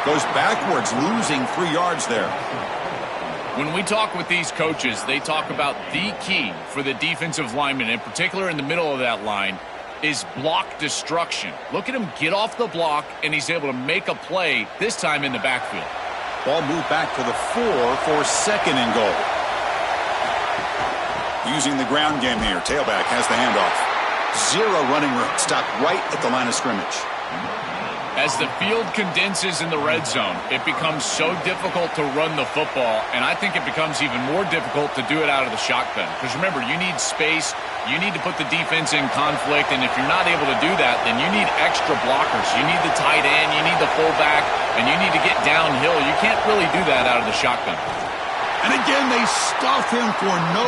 S1: Goes backwards, losing 3 yards there.
S4: When we talk with these coaches, they talk about the key for the defensive lineman, in particular in the middle of that line, is block destruction. Look at him get off the block, and he's able to make a play, this time in the backfield.
S1: Ball moved back to the 4 for second and goal. Using the ground game here. Tailback has the handoff. 0 running room. Stopped right at the line of scrimmage.
S4: As the field condenses in the red zone, it becomes so difficult to run the football, and I think it becomes even more difficult to do it out of the shotgun. Because remember, you need space, you need to put the defense in conflict, and if you're not able to do that, then you need extra blockers. You need the tight end, you need the fullback, and you need to get downhill. You can't really do that out of the shotgun.
S2: And again, they stuff him for no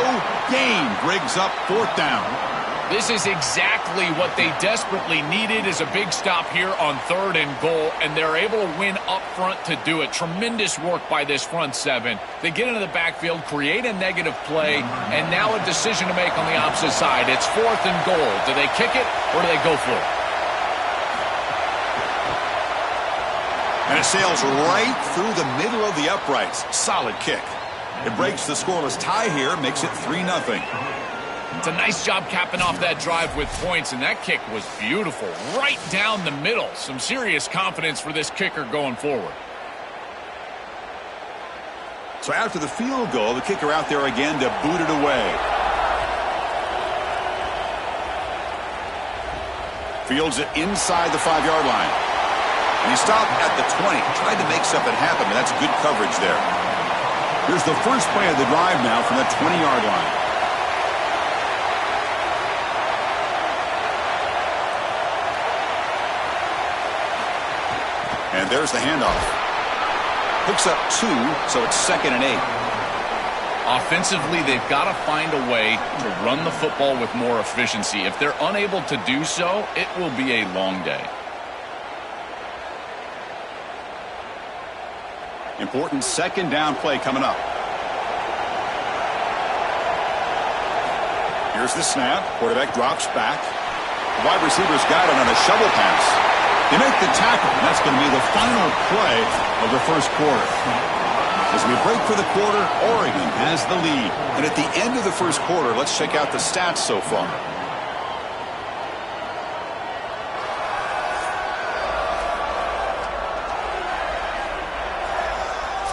S2: gain. Briggs up fourth down.
S4: This is exactly what they desperately needed, is a big stop here on third and goal, and they're able to win up front to do it. Tremendous work by this front seven. They get into the backfield, create a negative play, and now a decision to make on the opposite side. It's fourth and goal. Do they kick it or do they go for it?
S1: And it sails right through the middle of the uprights. Solid kick. It breaks the scoreless tie here, makes it 3-0.
S4: It's a nice job capping off that drive with points, and that kick was beautiful. Right down the middle. Some serious confidence for this kicker going forward.
S1: So after the field goal, the kicker out there again to boot it away. Fields it inside the 5-yard line. And he stopped at the 20. Tried to make something happen, but that's good coverage there. Here's the first play of the drive now from the 20-yard line. And there's the handoff. Picks up 2, so it's 2nd and 8.
S4: Offensively, they've got to find a way to run the football with more efficiency. If they're unable to do so, it will be a long day.
S1: Important second down play coming up. Here's the snap. Quarterback drops back. The wide receiver's got it on a shovel pass. They make the tackle, and that's going to be the final play of the first quarter. As we break for the quarter, Oregon has the lead. And at the end of the first quarter, let's check out the stats so far.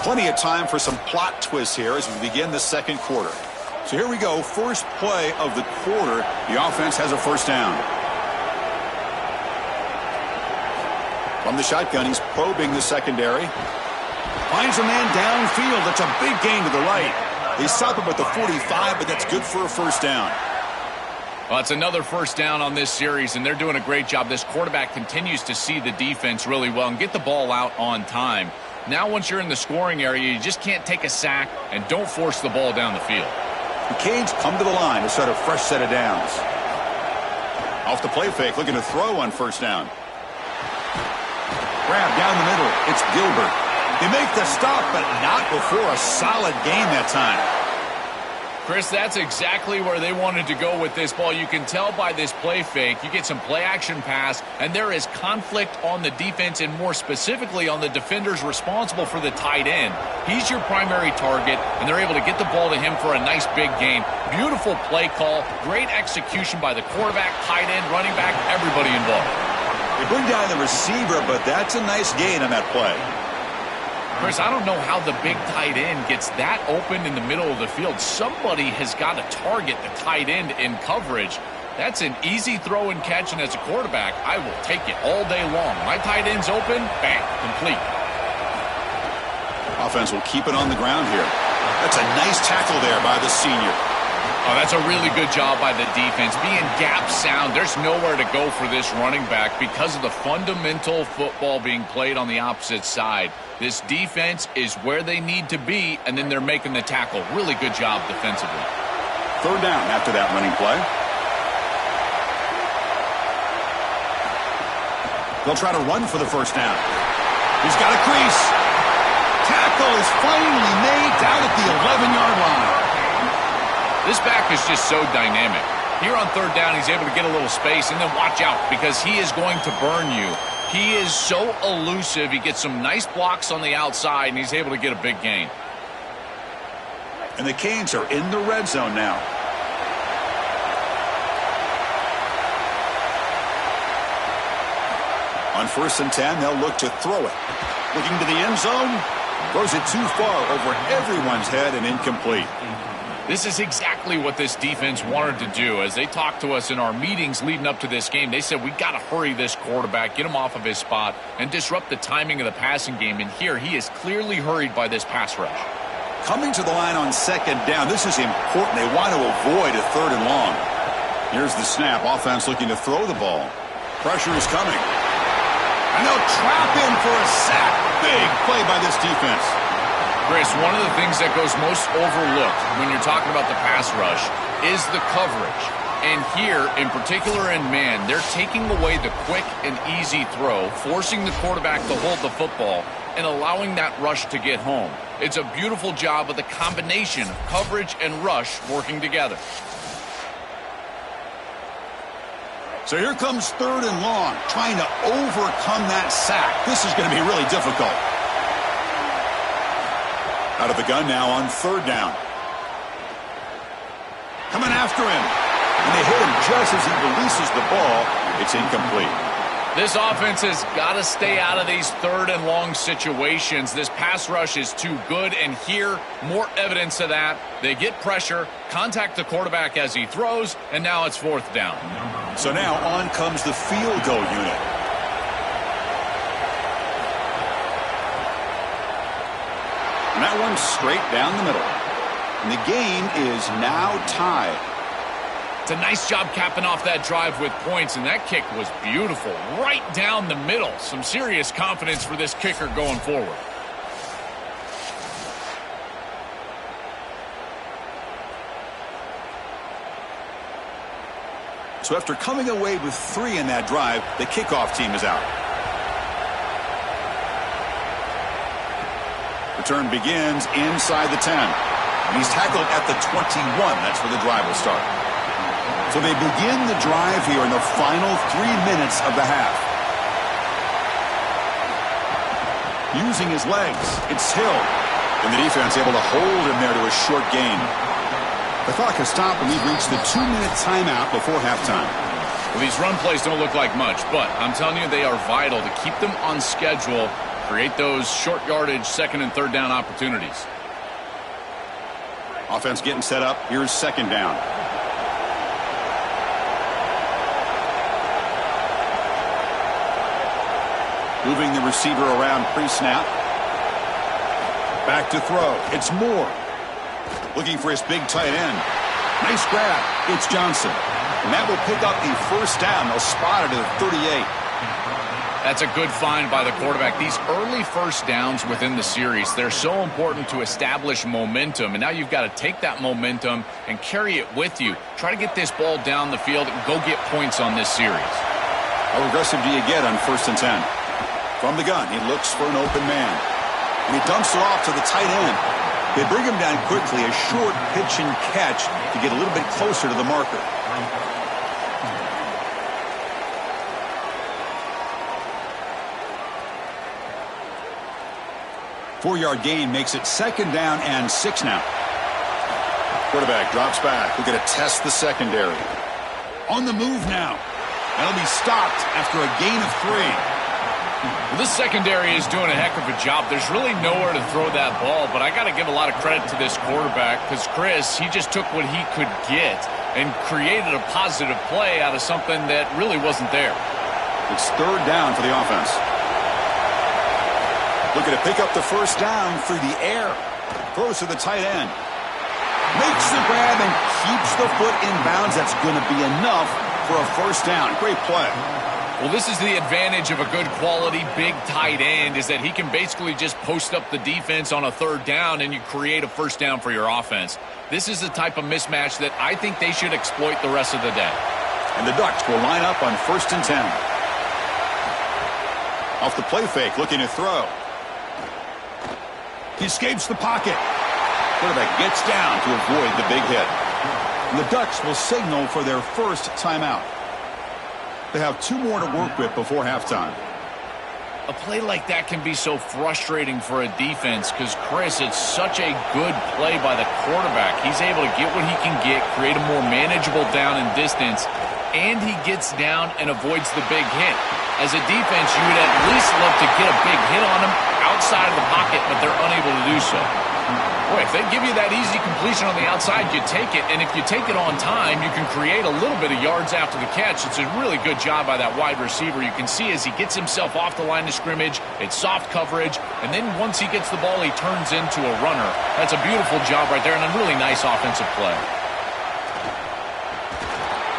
S1: Plenty of time for some plot twists here as we begin the second quarter. So here we go, first play of the quarter. The offense has a first down. From the shotgun, he's probing the secondary. Finds a man downfield. That's a big gain to the right. They stop him at the 45, but that's good for a first down.
S4: Well, it's another first down on this series, and they're doing a great job. This quarterback continues to see the defense really well and get the ball out on time. Now, once you're in the scoring area, you just can't take a sack and don't force the ball down the field.
S1: The Canes come to the line to start a fresh set of downs. Off the play fake, looking to throw on first down. Grab down the middle. It's Gilbert. They make the stop, but not before a solid gain that time.
S4: Chris, that's exactly where they wanted to go with this ball. You can tell by this play fake. You get some play-action pass, and there is conflict on the defense and more specifically on the defenders responsible for the tight end. He's your primary target, and they're able to get the ball to him for a nice big gain. Beautiful play call, great execution by the quarterback, tight end, running back, everybody involved.
S1: They bring down the receiver, but that's a nice gain on that play.
S4: Chris, I don't know how the big tight end gets that open in the middle of the field. Somebody has got to target the tight end in coverage. That's an easy throw and catch, and as a quarterback, I will take it all day long. My tight end's open, bang, complete.
S1: Offense will keep it on the ground here. That's a nice tackle there by the senior.
S4: Oh, that's a really good job by the defense. Being gap sound, there's nowhere to go for this running back because of the fundamental football being played on the opposite side. This defense is where they need to be, and then they're making the tackle. Really good job defensively.
S1: Third down after that running play. They'll try to run for the first down. He's got a crease. Tackle is finally made down at the 11-yard line.
S4: This back is just so dynamic. Here on third down, he's able to get a little space, and then watch out because he is going to burn you. He is so elusive. He gets some nice blocks on the outside, and he's able to get a big gain.
S1: And the Canes are in the red zone now. On 1st and 10, they'll look to throw it. Looking to the end zone. Throws it too far over everyone's head and incomplete.
S4: This is exactly what this defense wanted to do. As they talked to us in our meetings leading up to this game, they said, we got to hurry this quarterback, get him off of his spot, and disrupt the timing of the passing game. And here, he is clearly hurried by this pass rush.
S1: Coming to the line on second down, this is important. They want to avoid a third and long. Here's the snap. Offense looking to throw the ball. Pressure is coming. And they'll trap in for a sack. Big play by this defense.
S4: Chris, one of the things that goes most overlooked when you're talking about the pass rush is the coverage. And here, in particular in man, they're taking away the quick and easy throw, forcing the quarterback to hold the football, and allowing that rush to get home. It's a beautiful job of the combination of coverage and rush working together.
S1: So here comes third and long, trying to overcome that sack. This is going to be really difficult. Out of the gun now on third down. Coming after him. And they hit him just as he releases the ball. It's incomplete.
S4: This offense has got to stay out of these third and long situations. This pass rush is too good, and here, more evidence of that. They get pressure, contact the quarterback as he throws, and now it's fourth down.
S1: So now on comes the field goal unit. And that one's straight down the middle. And the game is now tied.
S4: It's a nice job capping off that drive with points, and that kick was beautiful. Right down the middle. Some serious confidence for this kicker going forward.
S1: So after coming away with 3 in that drive, the kickoff team is out. Return begins inside the 10. And he's tackled at the 21. That's where the drive will start. So they begin the drive here in the final 3 minutes of the half. Using his legs, it's Hill. And the defense able to hold him there to a short gain. The clock has stopped and we've reached the 2-minute timeout before halftime.
S4: Well, these run plays don't look like much, but I'm telling you they are vital to keep them on schedule, create those short yardage second and third down opportunities.
S1: Offense getting set up. Here's second down. Moving the receiver around pre-snap. Back to throw. It's Moore. Looking for his big tight end. Nice grab. It's Johnson. And that will pick up the first down. They'll spot it at the 38.
S4: That's a good find by the quarterback. These early first downs within the series, they're so important to establish momentum. And now you've got to take that momentum and carry it with you. Try to get this ball down the field and go get points on this series.
S1: How aggressive do you get on 1st and 10? From the gun, he looks for an open man. And he dumps it off to the tight end. They bring him down quickly, a short pitch and catch to get a little bit closer to the marker. Four-yard gain makes it 2nd down and 6 now.
S2: Quarterback drops back. We're going to test the secondary.
S1: On the move now. That'll be stopped after a gain of 3.
S4: Well, this secondary is doing a heck of a job. There's really nowhere to throw that ball, but I got to give a lot of credit to this quarterback because Chris, he just took what he could get and created a positive play out of something that really wasn't there.
S1: It's 3rd down for the offense. Looking to pick up the 1st down through the air. Throws to the tight end. Makes the grab and keeps the foot in bounds. That's going to be enough for a 1st down. Great play.
S4: Well, this is the advantage of a good quality big tight end is that he can basically just post up the defense on a 3rd down and you create a 1st down for your offense. This is the type of mismatch that I think they should exploit the rest of the day.
S1: And the Ducks will line up on 1st and 10. Off the play fake, looking to throw. He escapes the pocket. Quarterback gets down to avoid the big hit. And the Ducks will signal for their 1st timeout. They have 2 more to work with before halftime.
S4: A play like that can be so frustrating for a defense because, Chris, it's such a good play by the quarterback. He's able to get what he can get, create a more manageable down and distance, and he gets down and avoids the big hit. As a defense, you would at least love to get a big hit on him outside of the pocket, but they're unable to do so. Boy, if they give you that easy completion on the outside, you take it, and if you take it on time, you can create a little bit of yards after the catch. It's a really good job by that wide receiver. You can see as he gets himself off the line of scrimmage, it's soft coverage, and then once he gets the ball, he turns into a runner. That's a beautiful job right there, and a really nice offensive play.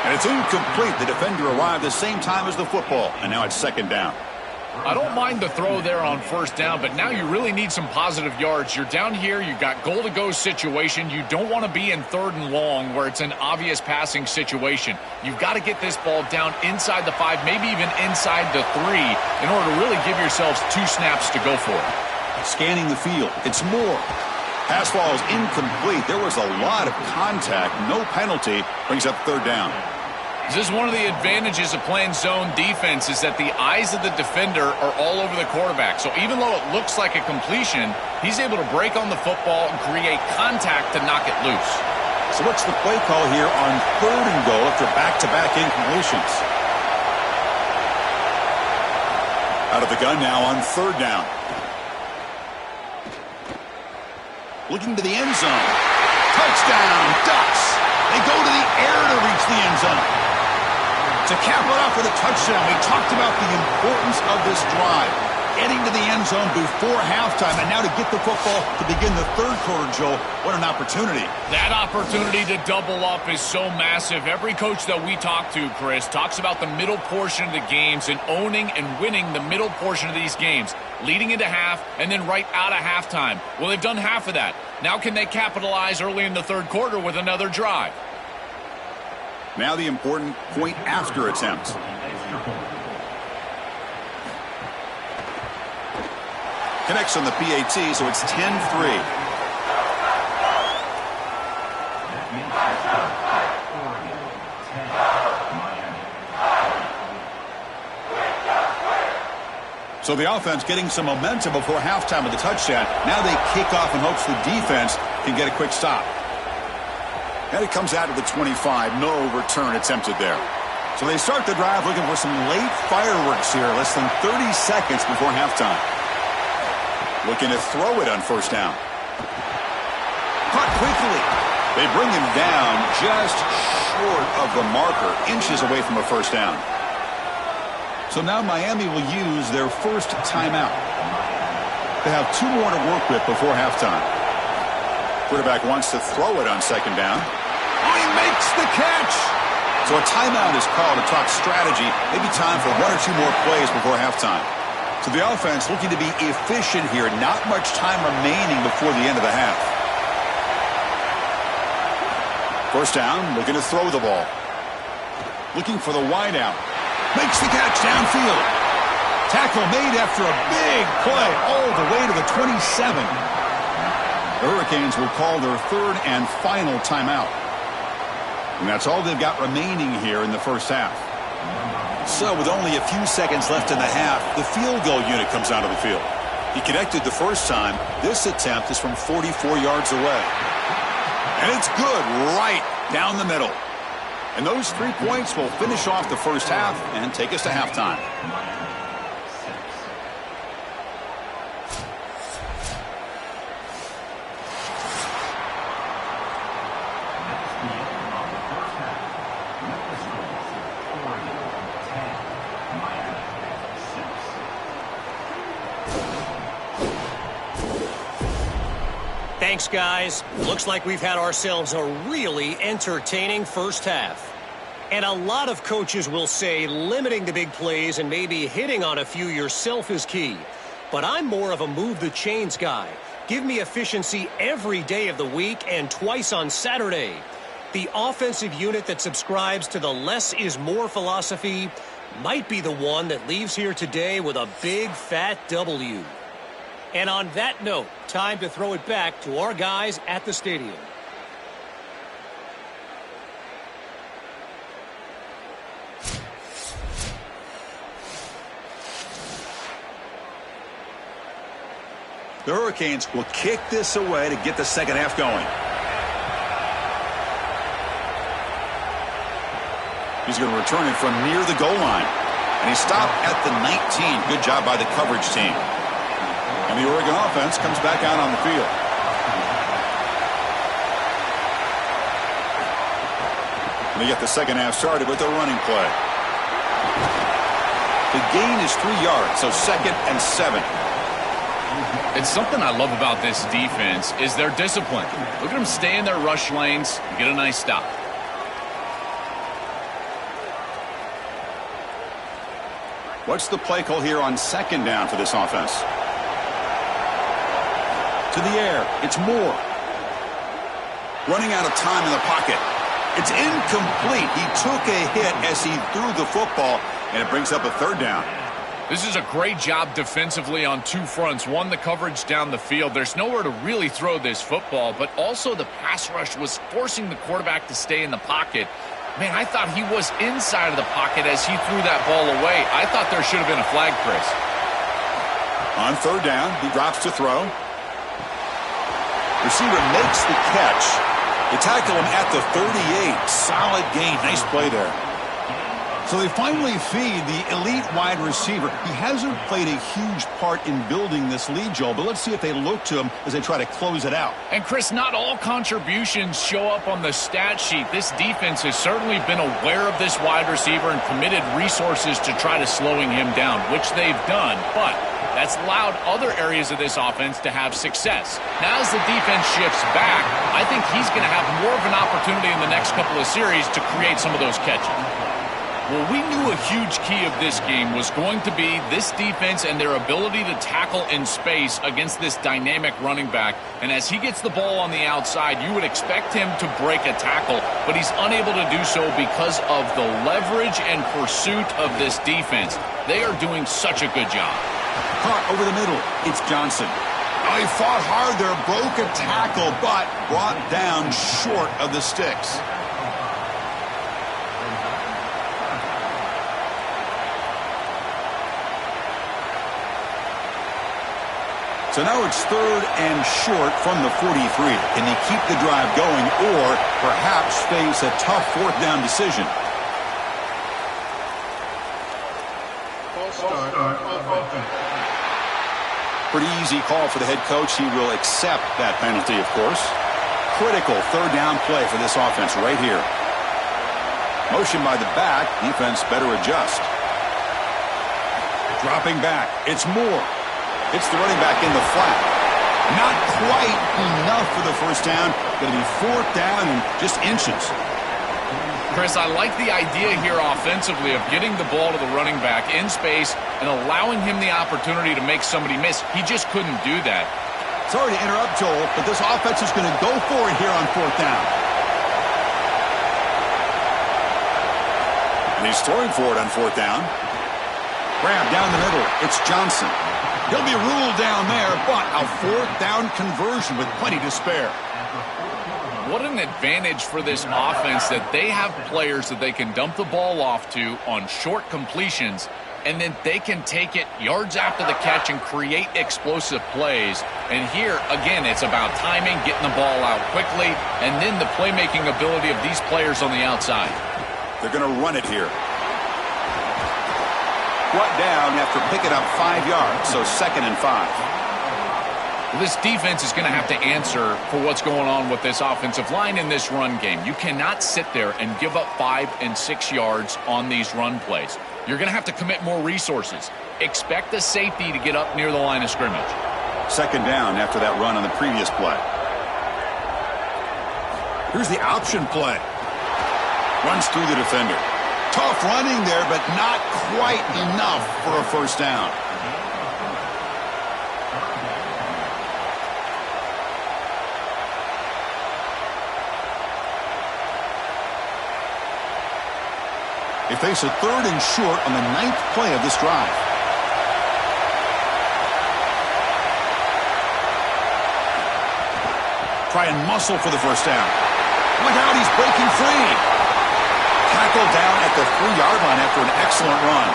S1: And it's incomplete. The defender arrived the same time as the football, and now it's 2nd down.
S4: I don't mind the throw there on 1st down, but now you really need some positive yards. You're down here, you got goal-to-go situation. You don't want to be in 3rd and long where it's an obvious passing situation. You've got to get this ball down inside the 5, maybe even inside the 3 in order to really give yourselves 2 snaps to go for it.
S1: Scanning the field. It's Moore. Pass ball is incomplete. There was a lot of contact. No penalty. Brings up 3rd down.
S4: This is one of the advantages of playing zone defense is that the eyes of the defender are all over the quarterback. So even though it looks like a completion, he's able to break on the football and create contact to knock it loose.
S1: So what's the play call here on 3rd and goal after back-to-back incompletions? Out of the gun now on 3rd down. Looking to the end zone. Touchdown, Ducks. They go to the air to reach the end zone. To cap it off with a touchdown, we talked about the importance of this drive. Getting to the end zone before halftime, and now to get the football to begin the 3rd quarter, Joel. What an opportunity.
S4: That opportunity to double up is so massive. Every coach that we talk to, Chris, talks about the middle portion of the games and owning and winning the middle portion of these games, leading into half and then right out of halftime. Well, they've done half of that. Now can they capitalize early in the 3rd quarter with another drive?
S1: Now the important point after attempt. Connects on the PAT, so it's 10-3. So the offense getting some momentum before halftime with the touchdown. Now they kick off in hopes the defense can get a quick stop. And it comes out of the 25. No return attempted there. So they start the drive looking for some late fireworks here. Less than 30 seconds before halftime. Looking to throw it on 1st down. Caught quickly. They bring him down just short of the marker. Inches away from a 1st down. So now Miami will use their 1st timeout. They have 2 more to work with before halftime. Quarterback wants to throw it on 2nd down. Oh, he makes the catch! So a timeout is called to talk strategy. Maybe time for 1 or 2 more plays before halftime. So the offense looking to be efficient here. Not much time remaining before the end of the half. 1st down, looking to throw the ball. Looking for the wideout. Makes the catch downfield. Tackle made after a big play all the way to the 27. The Hurricanes will call their third and final timeout. And that's all they've got remaining here in the first half.
S2: So with only a few seconds left in the half, the field goal unit comes out of the field. He connected the first time. This attempt is from 44 yards away.
S1: And it's good right down the middle. And those 3 points will finish off the first half and take us to halftime.
S5: Thanks, guys. Looks like we've had ourselves a really entertaining first half. And a lot of coaches will say limiting the big plays and maybe hitting on a few yourself is key. But I'm more of a move the chains guy. Give me efficiency every day of the week and twice on Saturday. The offensive unit that subscribes to the less is more philosophy might be the one that leaves here today with a big fat W. And on that note, time to throw it back to our guys at the stadium.
S1: The Hurricanes will kick this away to get the second half going. He's going to return it from near the goal line. And he stopped at the 19. Good job by the coverage team. And the Oregon offense comes back out on the field. And they get the second half started with a running play. The gain is 3 yards, so 2nd and 7.
S4: It's something I love about this defense is their discipline. Look at them stay in their rush lanes and get a nice stop.
S1: What's the play call here on 2nd down for this offense? To the air. It's Moore. Running out of time in the pocket. It's incomplete. He took a hit as he threw the football, and it brings up a 3rd down.
S4: This is a great job defensively on 2 fronts. One, the coverage down the field. There's nowhere to really throw this football, but also the pass rush was forcing the quarterback to stay in the pocket. Man, I thought he was inside of the pocket as he threw that ball away. I thought there should have been a flag, Chris.
S1: On 3rd down, he drops to throw. Receiver makes the catch. They tackle him at the 38. Solid gain. Nice play there. So they finally feed the elite wide receiver. He hasn't played a huge part in building this lead, Joel, but let's see if they look to him as they try to close it out.
S4: And, Chris, not all contributions show up on the stat sheet. This defense has certainly been aware of this wide receiver and committed resources to try to slowing him down, which they've done, but that's allowed other areas of this offense to have success. Now as the defense shifts back, I think he's going to have more of an opportunity in the next couple of series to create some of those catches. Well, we knew a huge key of this game was going to be this defense and their ability to tackle in space against this dynamic running back. And as he gets the ball on the outside, you would expect him to break a tackle, but he's unable to do so because of the leverage and pursuit of this defense. They are doing such a good job.
S1: Caught over the middle. It's Johnson. Oh, he fought hard there, broke a tackle, but brought down short of the sticks. So now it's 3rd and short from the 43. Can they keep the drive going or perhaps face a tough 4th down decision? Pretty easy call for the head coach. He will accept that penalty, of course. Critical 3rd down play for this offense right here. Motion by the back. Defense better adjust. Dropping back. It's Moore. It's the running back in the flat. Not quite enough for the first down. Going to be 4th down and just inches.
S4: Chris, I like the idea here offensively of getting the ball to the running back in space and allowing him the opportunity to make somebody miss. He just couldn't do that.
S1: Sorry to interrupt, Joel, but this offense is going to go for it here on 4th down. And he's throwing for it on 4th down. Grab down the middle. It's Johnson.
S2: He'll be ruled down there, but a 4th down conversion with plenty to spare.
S4: What an advantage for this offense that they have players that they can dump the ball off to on short completions, and then they can take it yards after the catch and create explosive plays. And here, again, it's about timing, getting the ball out quickly, and then the playmaking ability of these players on the outside.
S1: They're going to run it here. Brought down after picking up 5 yards, so 2nd and 5.
S4: Well, this defense is going to have to answer for what's going on with this offensive line in this run game. You cannot sit there and give up 5 and 6 yards on these run plays. You're going to have to commit more resources. Expect the safety to get up near the line of scrimmage.
S1: 2nd down after that run on the previous play.
S2: Here's the option play.
S1: Runs through the defender.
S2: Tough running there, but not quite enough for a 1st down.
S1: They face a 3rd and short on the 9th play of this drive. Try and muscle for the 1st down.
S2: Look out, he's breaking free.
S1: Tackled down at the 3-yard line after an excellent run.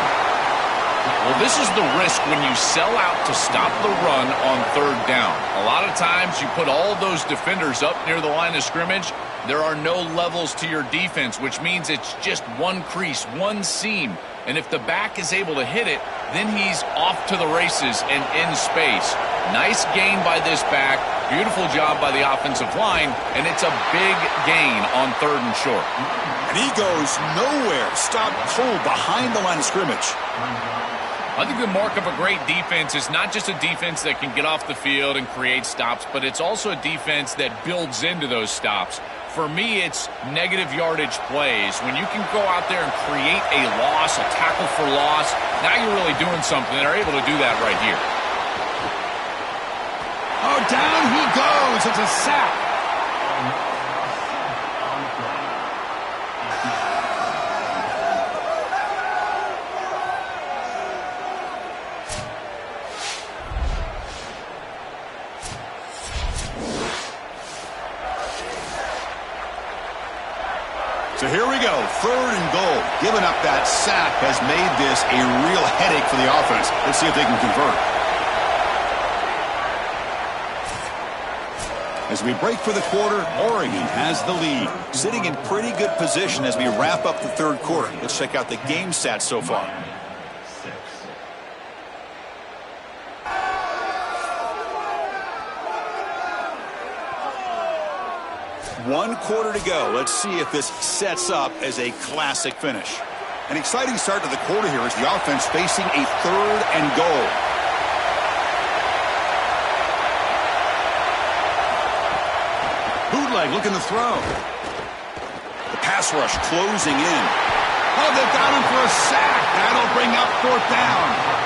S4: Well, this is the risk when you sell out to stop the run on 3rd down. A lot of times you put all those defenders up near the line of scrimmage. There are no levels to your defense, which means it's just one crease, one seam. And if the back is able to hit it, then he's off to the races and in space. Nice gain by this back. Beautiful job by the offensive line. And it's a big gain on 3rd and short.
S1: And he goes nowhere. Stopped cold behind the line of scrimmage.
S4: I think the mark of a great defense is not just a defense that can get off the field and create stops, but it's also a defense that builds into those stops. For me, it's negative yardage plays. When you can go out there and create a loss, a tackle for loss, now you're really doing something. They're able to do that right here.
S2: Oh, down he goes. It's a sack.
S1: So here we go, 3rd and goal. Giving up that sack has made this a real headache for the offense. Let's see if they can convert. As we break for the quarter, Oregon has the lead. Sitting in pretty good position as we wrap up the 3rd quarter. Let's check out the game stats so far. One quarter to go. Let's see if this sets up as a classic finish. An exciting start to the quarter here as the offense facing a 3rd and goal.
S2: Bootleg looking to throw.
S1: The pass rush closing in.
S2: Oh, they've got him for a sack. That'll bring up 4th down.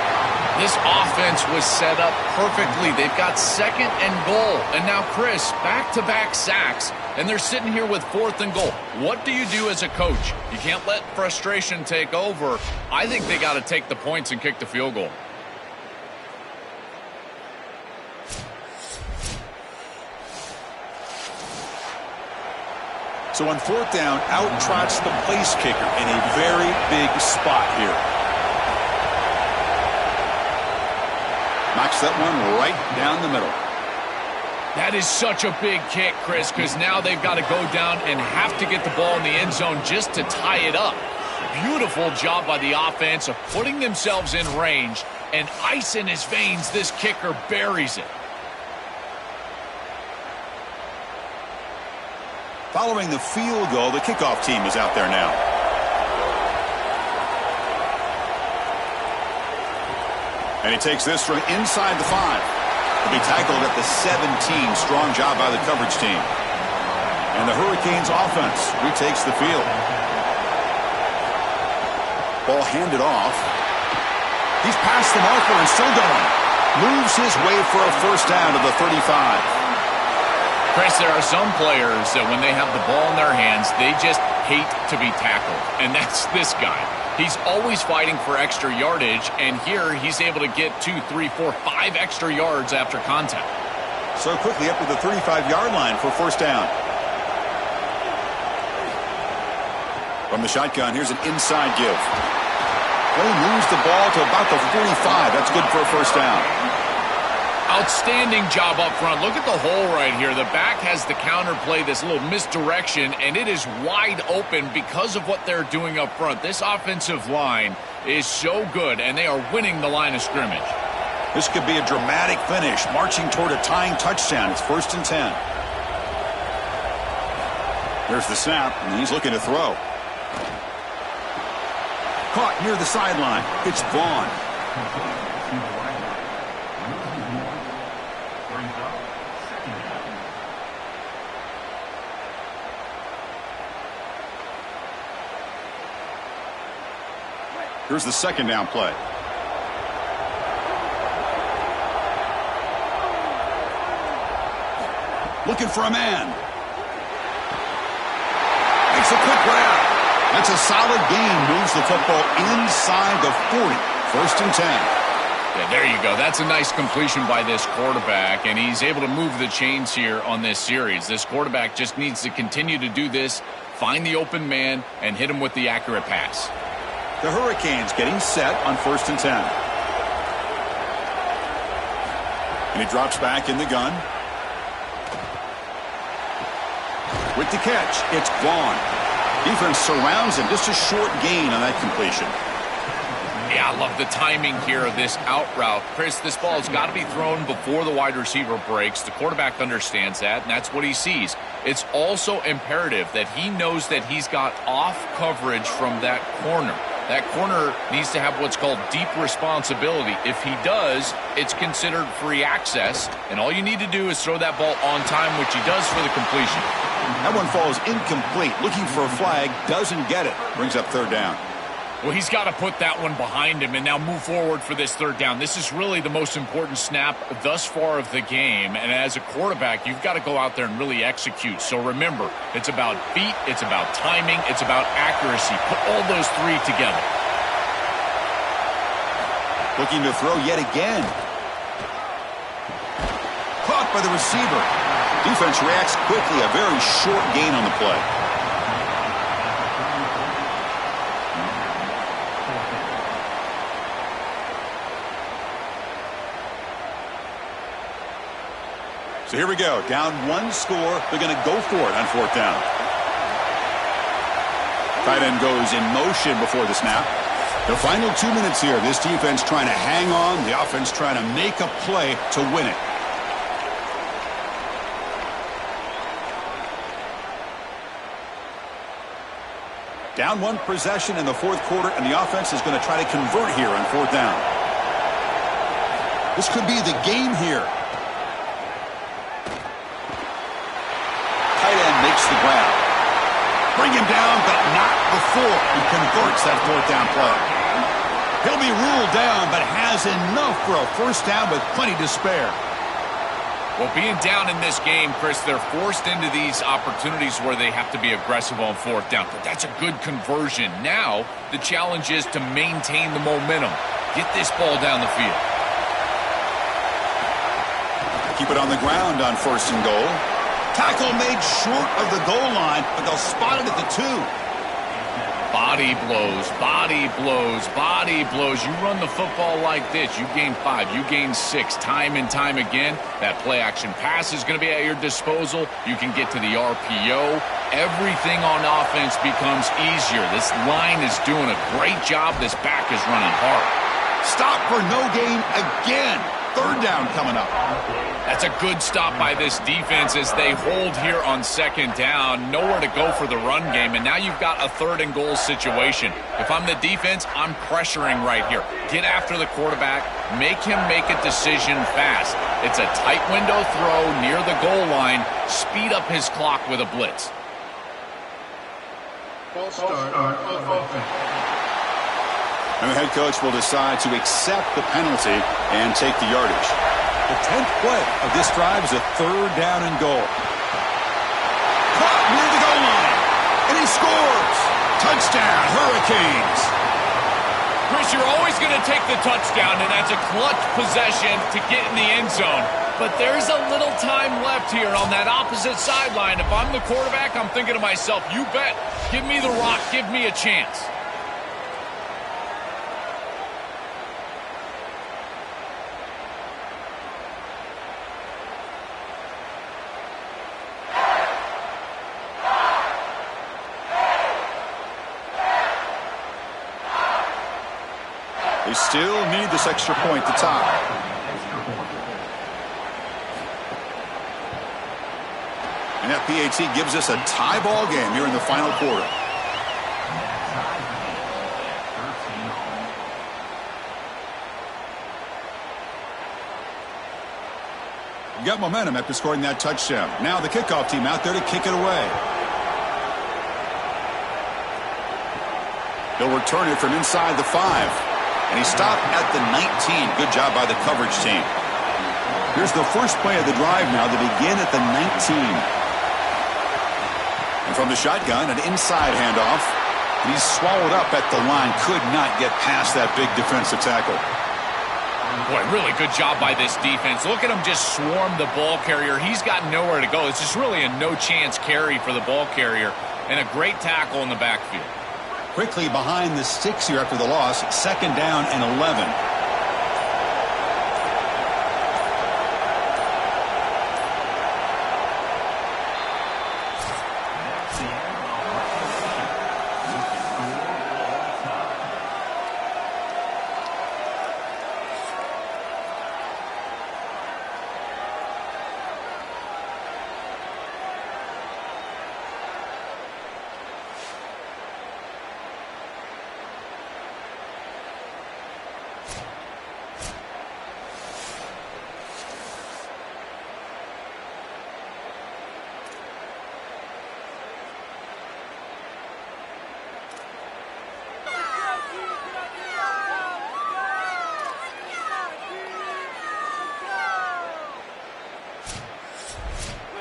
S4: This offense was set up perfectly. They've got 2nd and goal. And now, Chris, back-to-back sacks. And they're sitting here with 4th and goal. What do you do as a coach? You can't let frustration take over. I think they got to take the points and kick the field goal.
S1: So on 4th down, out trots the place kicker in a very big spot here. Knocks that one right down the middle.
S4: That is such a big kick, Chris, because now they've got to go down and have to get the ball in the end zone just to tie it up. Beautiful job by the offense of putting themselves in range, and ice in his veins, this kicker buries it.
S1: Following the field goal, the kickoff team is out there now. And he takes this from inside the 5. He'll be tackled at the 17. Strong job by the coverage team. And the Hurricanes offense retakes the field. Ball handed off. He's past the marker and still going. Moves his way for a 1st down to the 35.
S4: Chris, there are some players that when they have the ball in their hands, they just hate to be tackled. And that's this guy. He's always fighting for extra yardage, and here he's able to get 2, 3, 4, 5 extra yards after contact.
S1: So quickly up to the 35-yard line for first down. From the shotgun, here's an inside give. Play moves the ball to about the 45. That's good for a first down.
S4: Outstanding job up front. Look at the hole right here. The back has the counter play, this little misdirection, and it is wide open because of what they're doing up front. This offensive line is so good, and they are winning the line of scrimmage.
S1: This could be a dramatic finish, marching toward a tying touchdown. It's 1st and 10. There's the snap, and he's looking to throw. Caught near the sideline. It's Vaughn. Here's the second down play. Looking for a man. Makes a quick grab. That's a solid gain. Moves the football inside the 40. 1st and 10.
S4: Yeah, there you go. That's a nice completion by this quarterback, and he's able to move the chains here on this series. This quarterback just needs to continue to do this, find the open man, and hit him with the accurate pass.
S1: The Hurricanes getting set on 1st and 10. And he drops back in the gun. With the catch, it's Vaughn. Defense surrounds him. Just a short gain on that completion.
S4: Yeah, I love the timing here of this out route. Chris, this ball has got to be thrown before the wide receiver breaks. The quarterback understands that, and that's what he sees. It's also imperative that he knows that he's got off coverage from that corner. That corner needs to have what's called deep responsibility. If he does, it's considered free access, and all you need to do is throw that ball on time, which he does for the completion.
S1: That one falls incomplete. Looking for a flag, doesn't get it. Brings up 3rd down.
S4: Well, he's got to put that one behind him and now move forward for this 3rd down. This is really the most important snap thus far of the game. And as a quarterback, you've got to go out there and really execute. So remember, it's about feet, it's about timing, it's about accuracy. Put all those 3 together.
S1: Looking to throw yet again. Caught by the receiver. Defense reacts quickly. A very short gain on the play. So here we go. Down 1 score. They're going to go for it on 4th down. Tight end goes in motion before the snap. The final 2 minutes here. This defense trying to hang on. The offense trying to make a play to win it. Down 1 possession in the 4th quarter, and the offense is going to try to convert here on 4th down. This could be the game here. Makes the grab. Bring him down, but not before he converts that 4th down play. He'll be ruled down, but has enough for a 1st down with plenty to spare.
S4: Well, being down in this game, Chris, they're forced into these opportunities where they have to be aggressive on 4th down. But that's a good conversion. Now, the challenge is to maintain the momentum. Get this ball down the field.
S1: Keep it on the ground on 1st and goal. Tackle made short of the goal line, but they'll spot it at the 2.
S4: Body blows, body blows, body blows. You run the football like this, you gain 5, you gain 6, time and time again. That play action pass is going to be at your disposal. You can get to the RPO. Everything on offense becomes easier. This line is doing a great job. This back is running hard.
S1: Stop for no gain again. 3rd down coming up.
S4: That's a good stop by this defense as they hold here on 2nd down. Nowhere to go for the run game, and now you've got a 3rd and goal situation. If I'm the defense, I'm pressuring right here. Get after the quarterback. Make him make a decision fast. It's a tight window throw near the goal line. Speed up his clock with a blitz.
S1: And the head coach will decide to accept the penalty and take the yardage. The 10th play of this drive is a 3rd down and goal. scores! Touchdown, Hurricanes!
S4: Chris, you're always going to take the touchdown, and that's a clutch possession to get in the end zone. But there's a little time left here on that opposite sideline. If I'm the quarterback, I'm thinking to myself, you bet. Give me the rock. Give me a chance.
S1: They still need this extra point to tie. And that PAT gives us a tie ball game here in the final quarter. Got momentum after scoring that touchdown. Now the kickoff team out there to kick it away. They'll return it from inside the 5. And he stopped at the 19. Good job by the coverage team. Here's the first play of the drive now. They begin at the 19. And from the shotgun, an inside handoff. And he's swallowed up at the line. Could not get past that big defensive tackle.
S4: Boy, really good job by this defense. Look at him just swarm the ball carrier. He's got nowhere to go. It's just really a no-chance carry for the ball carrier. And a great tackle in the backfield.
S1: Quickly behind the sticks here after the loss. 2nd down and 11.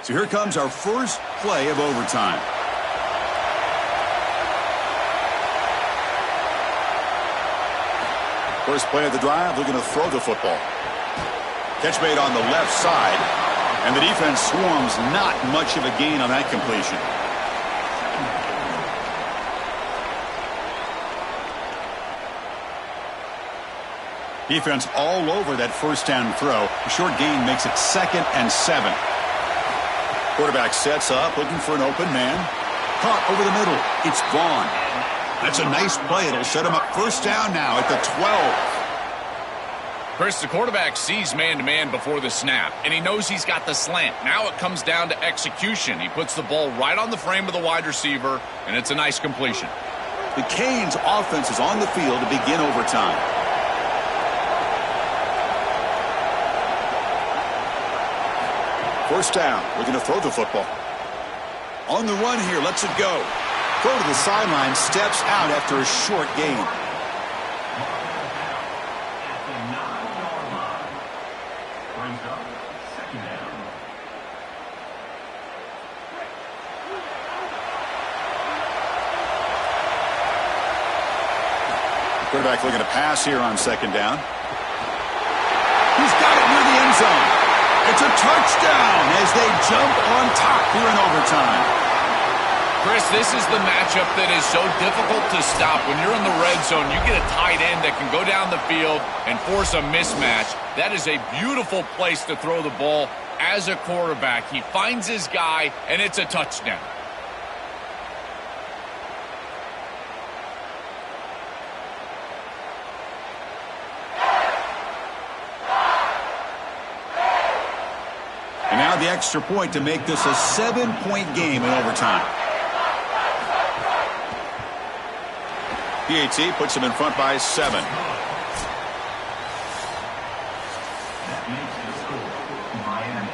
S1: So here comes our first play of overtime. First play of the drive, they're going to throw the football. Catch made on the left side, and the defense swarms not much of a gain on that completion. Defense all over that first down throw. A short gain makes it 2nd and 7. Quarterback sets up, looking for an open man. Caught over the middle. It's Vaughn. That's a nice play. It'll set him up first down now at the 12.
S4: Chris, the quarterback sees man-to-man before the snap, and he knows he's got the slant. Now it comes down to execution. He puts the ball right on the frame of the wide receiver, and it's a nice completion.
S1: The Canes offense is on the field to begin overtime. First down. We're going to throw the football. On the run here. Lets it go. Throw to the sideline. Steps out after a short gain. Quarterback looking to pass here on 2nd down. He's got it near the end zone. It's a touchdown as they jump on top here in overtime.
S4: Chris, this is the matchup that is so difficult to stop. When you're in the red zone, you get a tight end that can go down the field and force a mismatch. That is a beautiful place to throw the ball as a quarterback. He finds his guy, and it's a touchdown.
S1: And now the extra point to make this a 7-point game in overtime. PAT puts them in front by 7.
S6: That makes the score Miami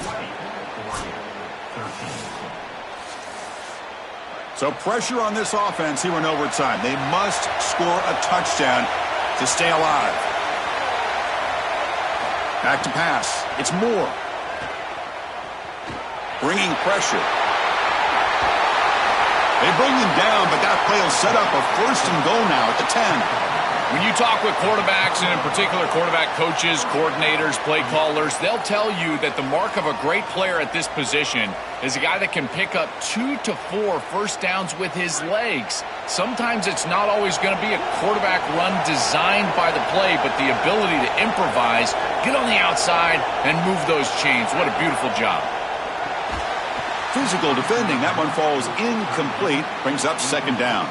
S6: 20-13.
S1: So pressure on this offense here in overtime. They must score a touchdown to stay alive. Back to pass. It's Moore. Bringing pressure. They bring him down, but that play will set up a first and goal now at the 10.
S4: When you talk with quarterbacks, and in particular quarterback coaches, coordinators, play callers, they'll tell you that the mark of a great player at this position is a guy that can pick up 2 to 4 first downs with his legs. Sometimes it's not always going to be a quarterback run designed by the play, but the ability to improvise, get on the outside, and move those chains. What a beautiful job.
S1: Physical defending. That one falls incomplete. Brings up second down.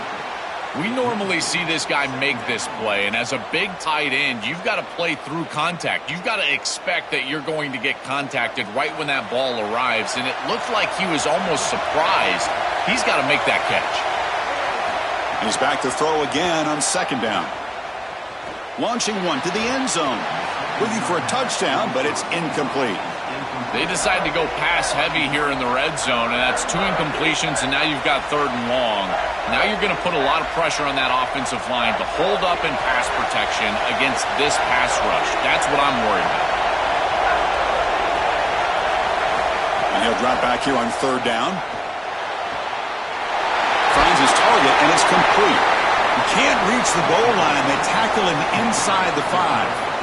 S4: We normally see this guy make this play, and as a big tight end, you've got to play through contact. You've got to expect that you're going to get contacted right when that ball arrives, and it looked like he was almost surprised. He's got to make that catch.
S1: He's back to throw again on second down. Launching one to the end zone. Looking for a touchdown, but it's incomplete.
S4: They decide to go pass heavy here in the red zone, and that's 2 incompletions, and now you've got third and long. Now you're going to put a lot of pressure on that offensive line to hold up in pass protection against this pass rush. That's what I'm worried about.
S1: And he'll drop back here on third down. Finds his target, and it's complete. He can't reach the goal line. They tackle him inside the 5.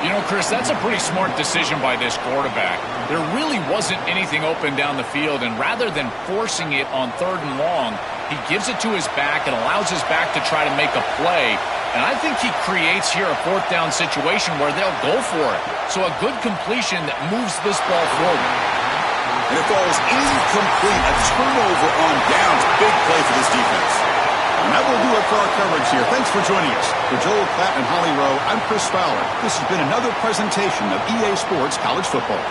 S4: You know, Chris, that's a pretty smart decision by this quarterback. There really wasn't anything open down the field, and rather than forcing it on third and long, he gives it to his back and allows his back to try to make a play. And I think he creates here a fourth down situation where they'll go for it. So a good completion that moves this ball forward.
S1: And it falls incomplete. A turnover on downs. Big play for this defense. And that will do it for our coverage here. Thanks for joining us. For Joel Klatt and Holly Rowe, I'm Chris Fowler. This has been another presentation of EA Sports College Football.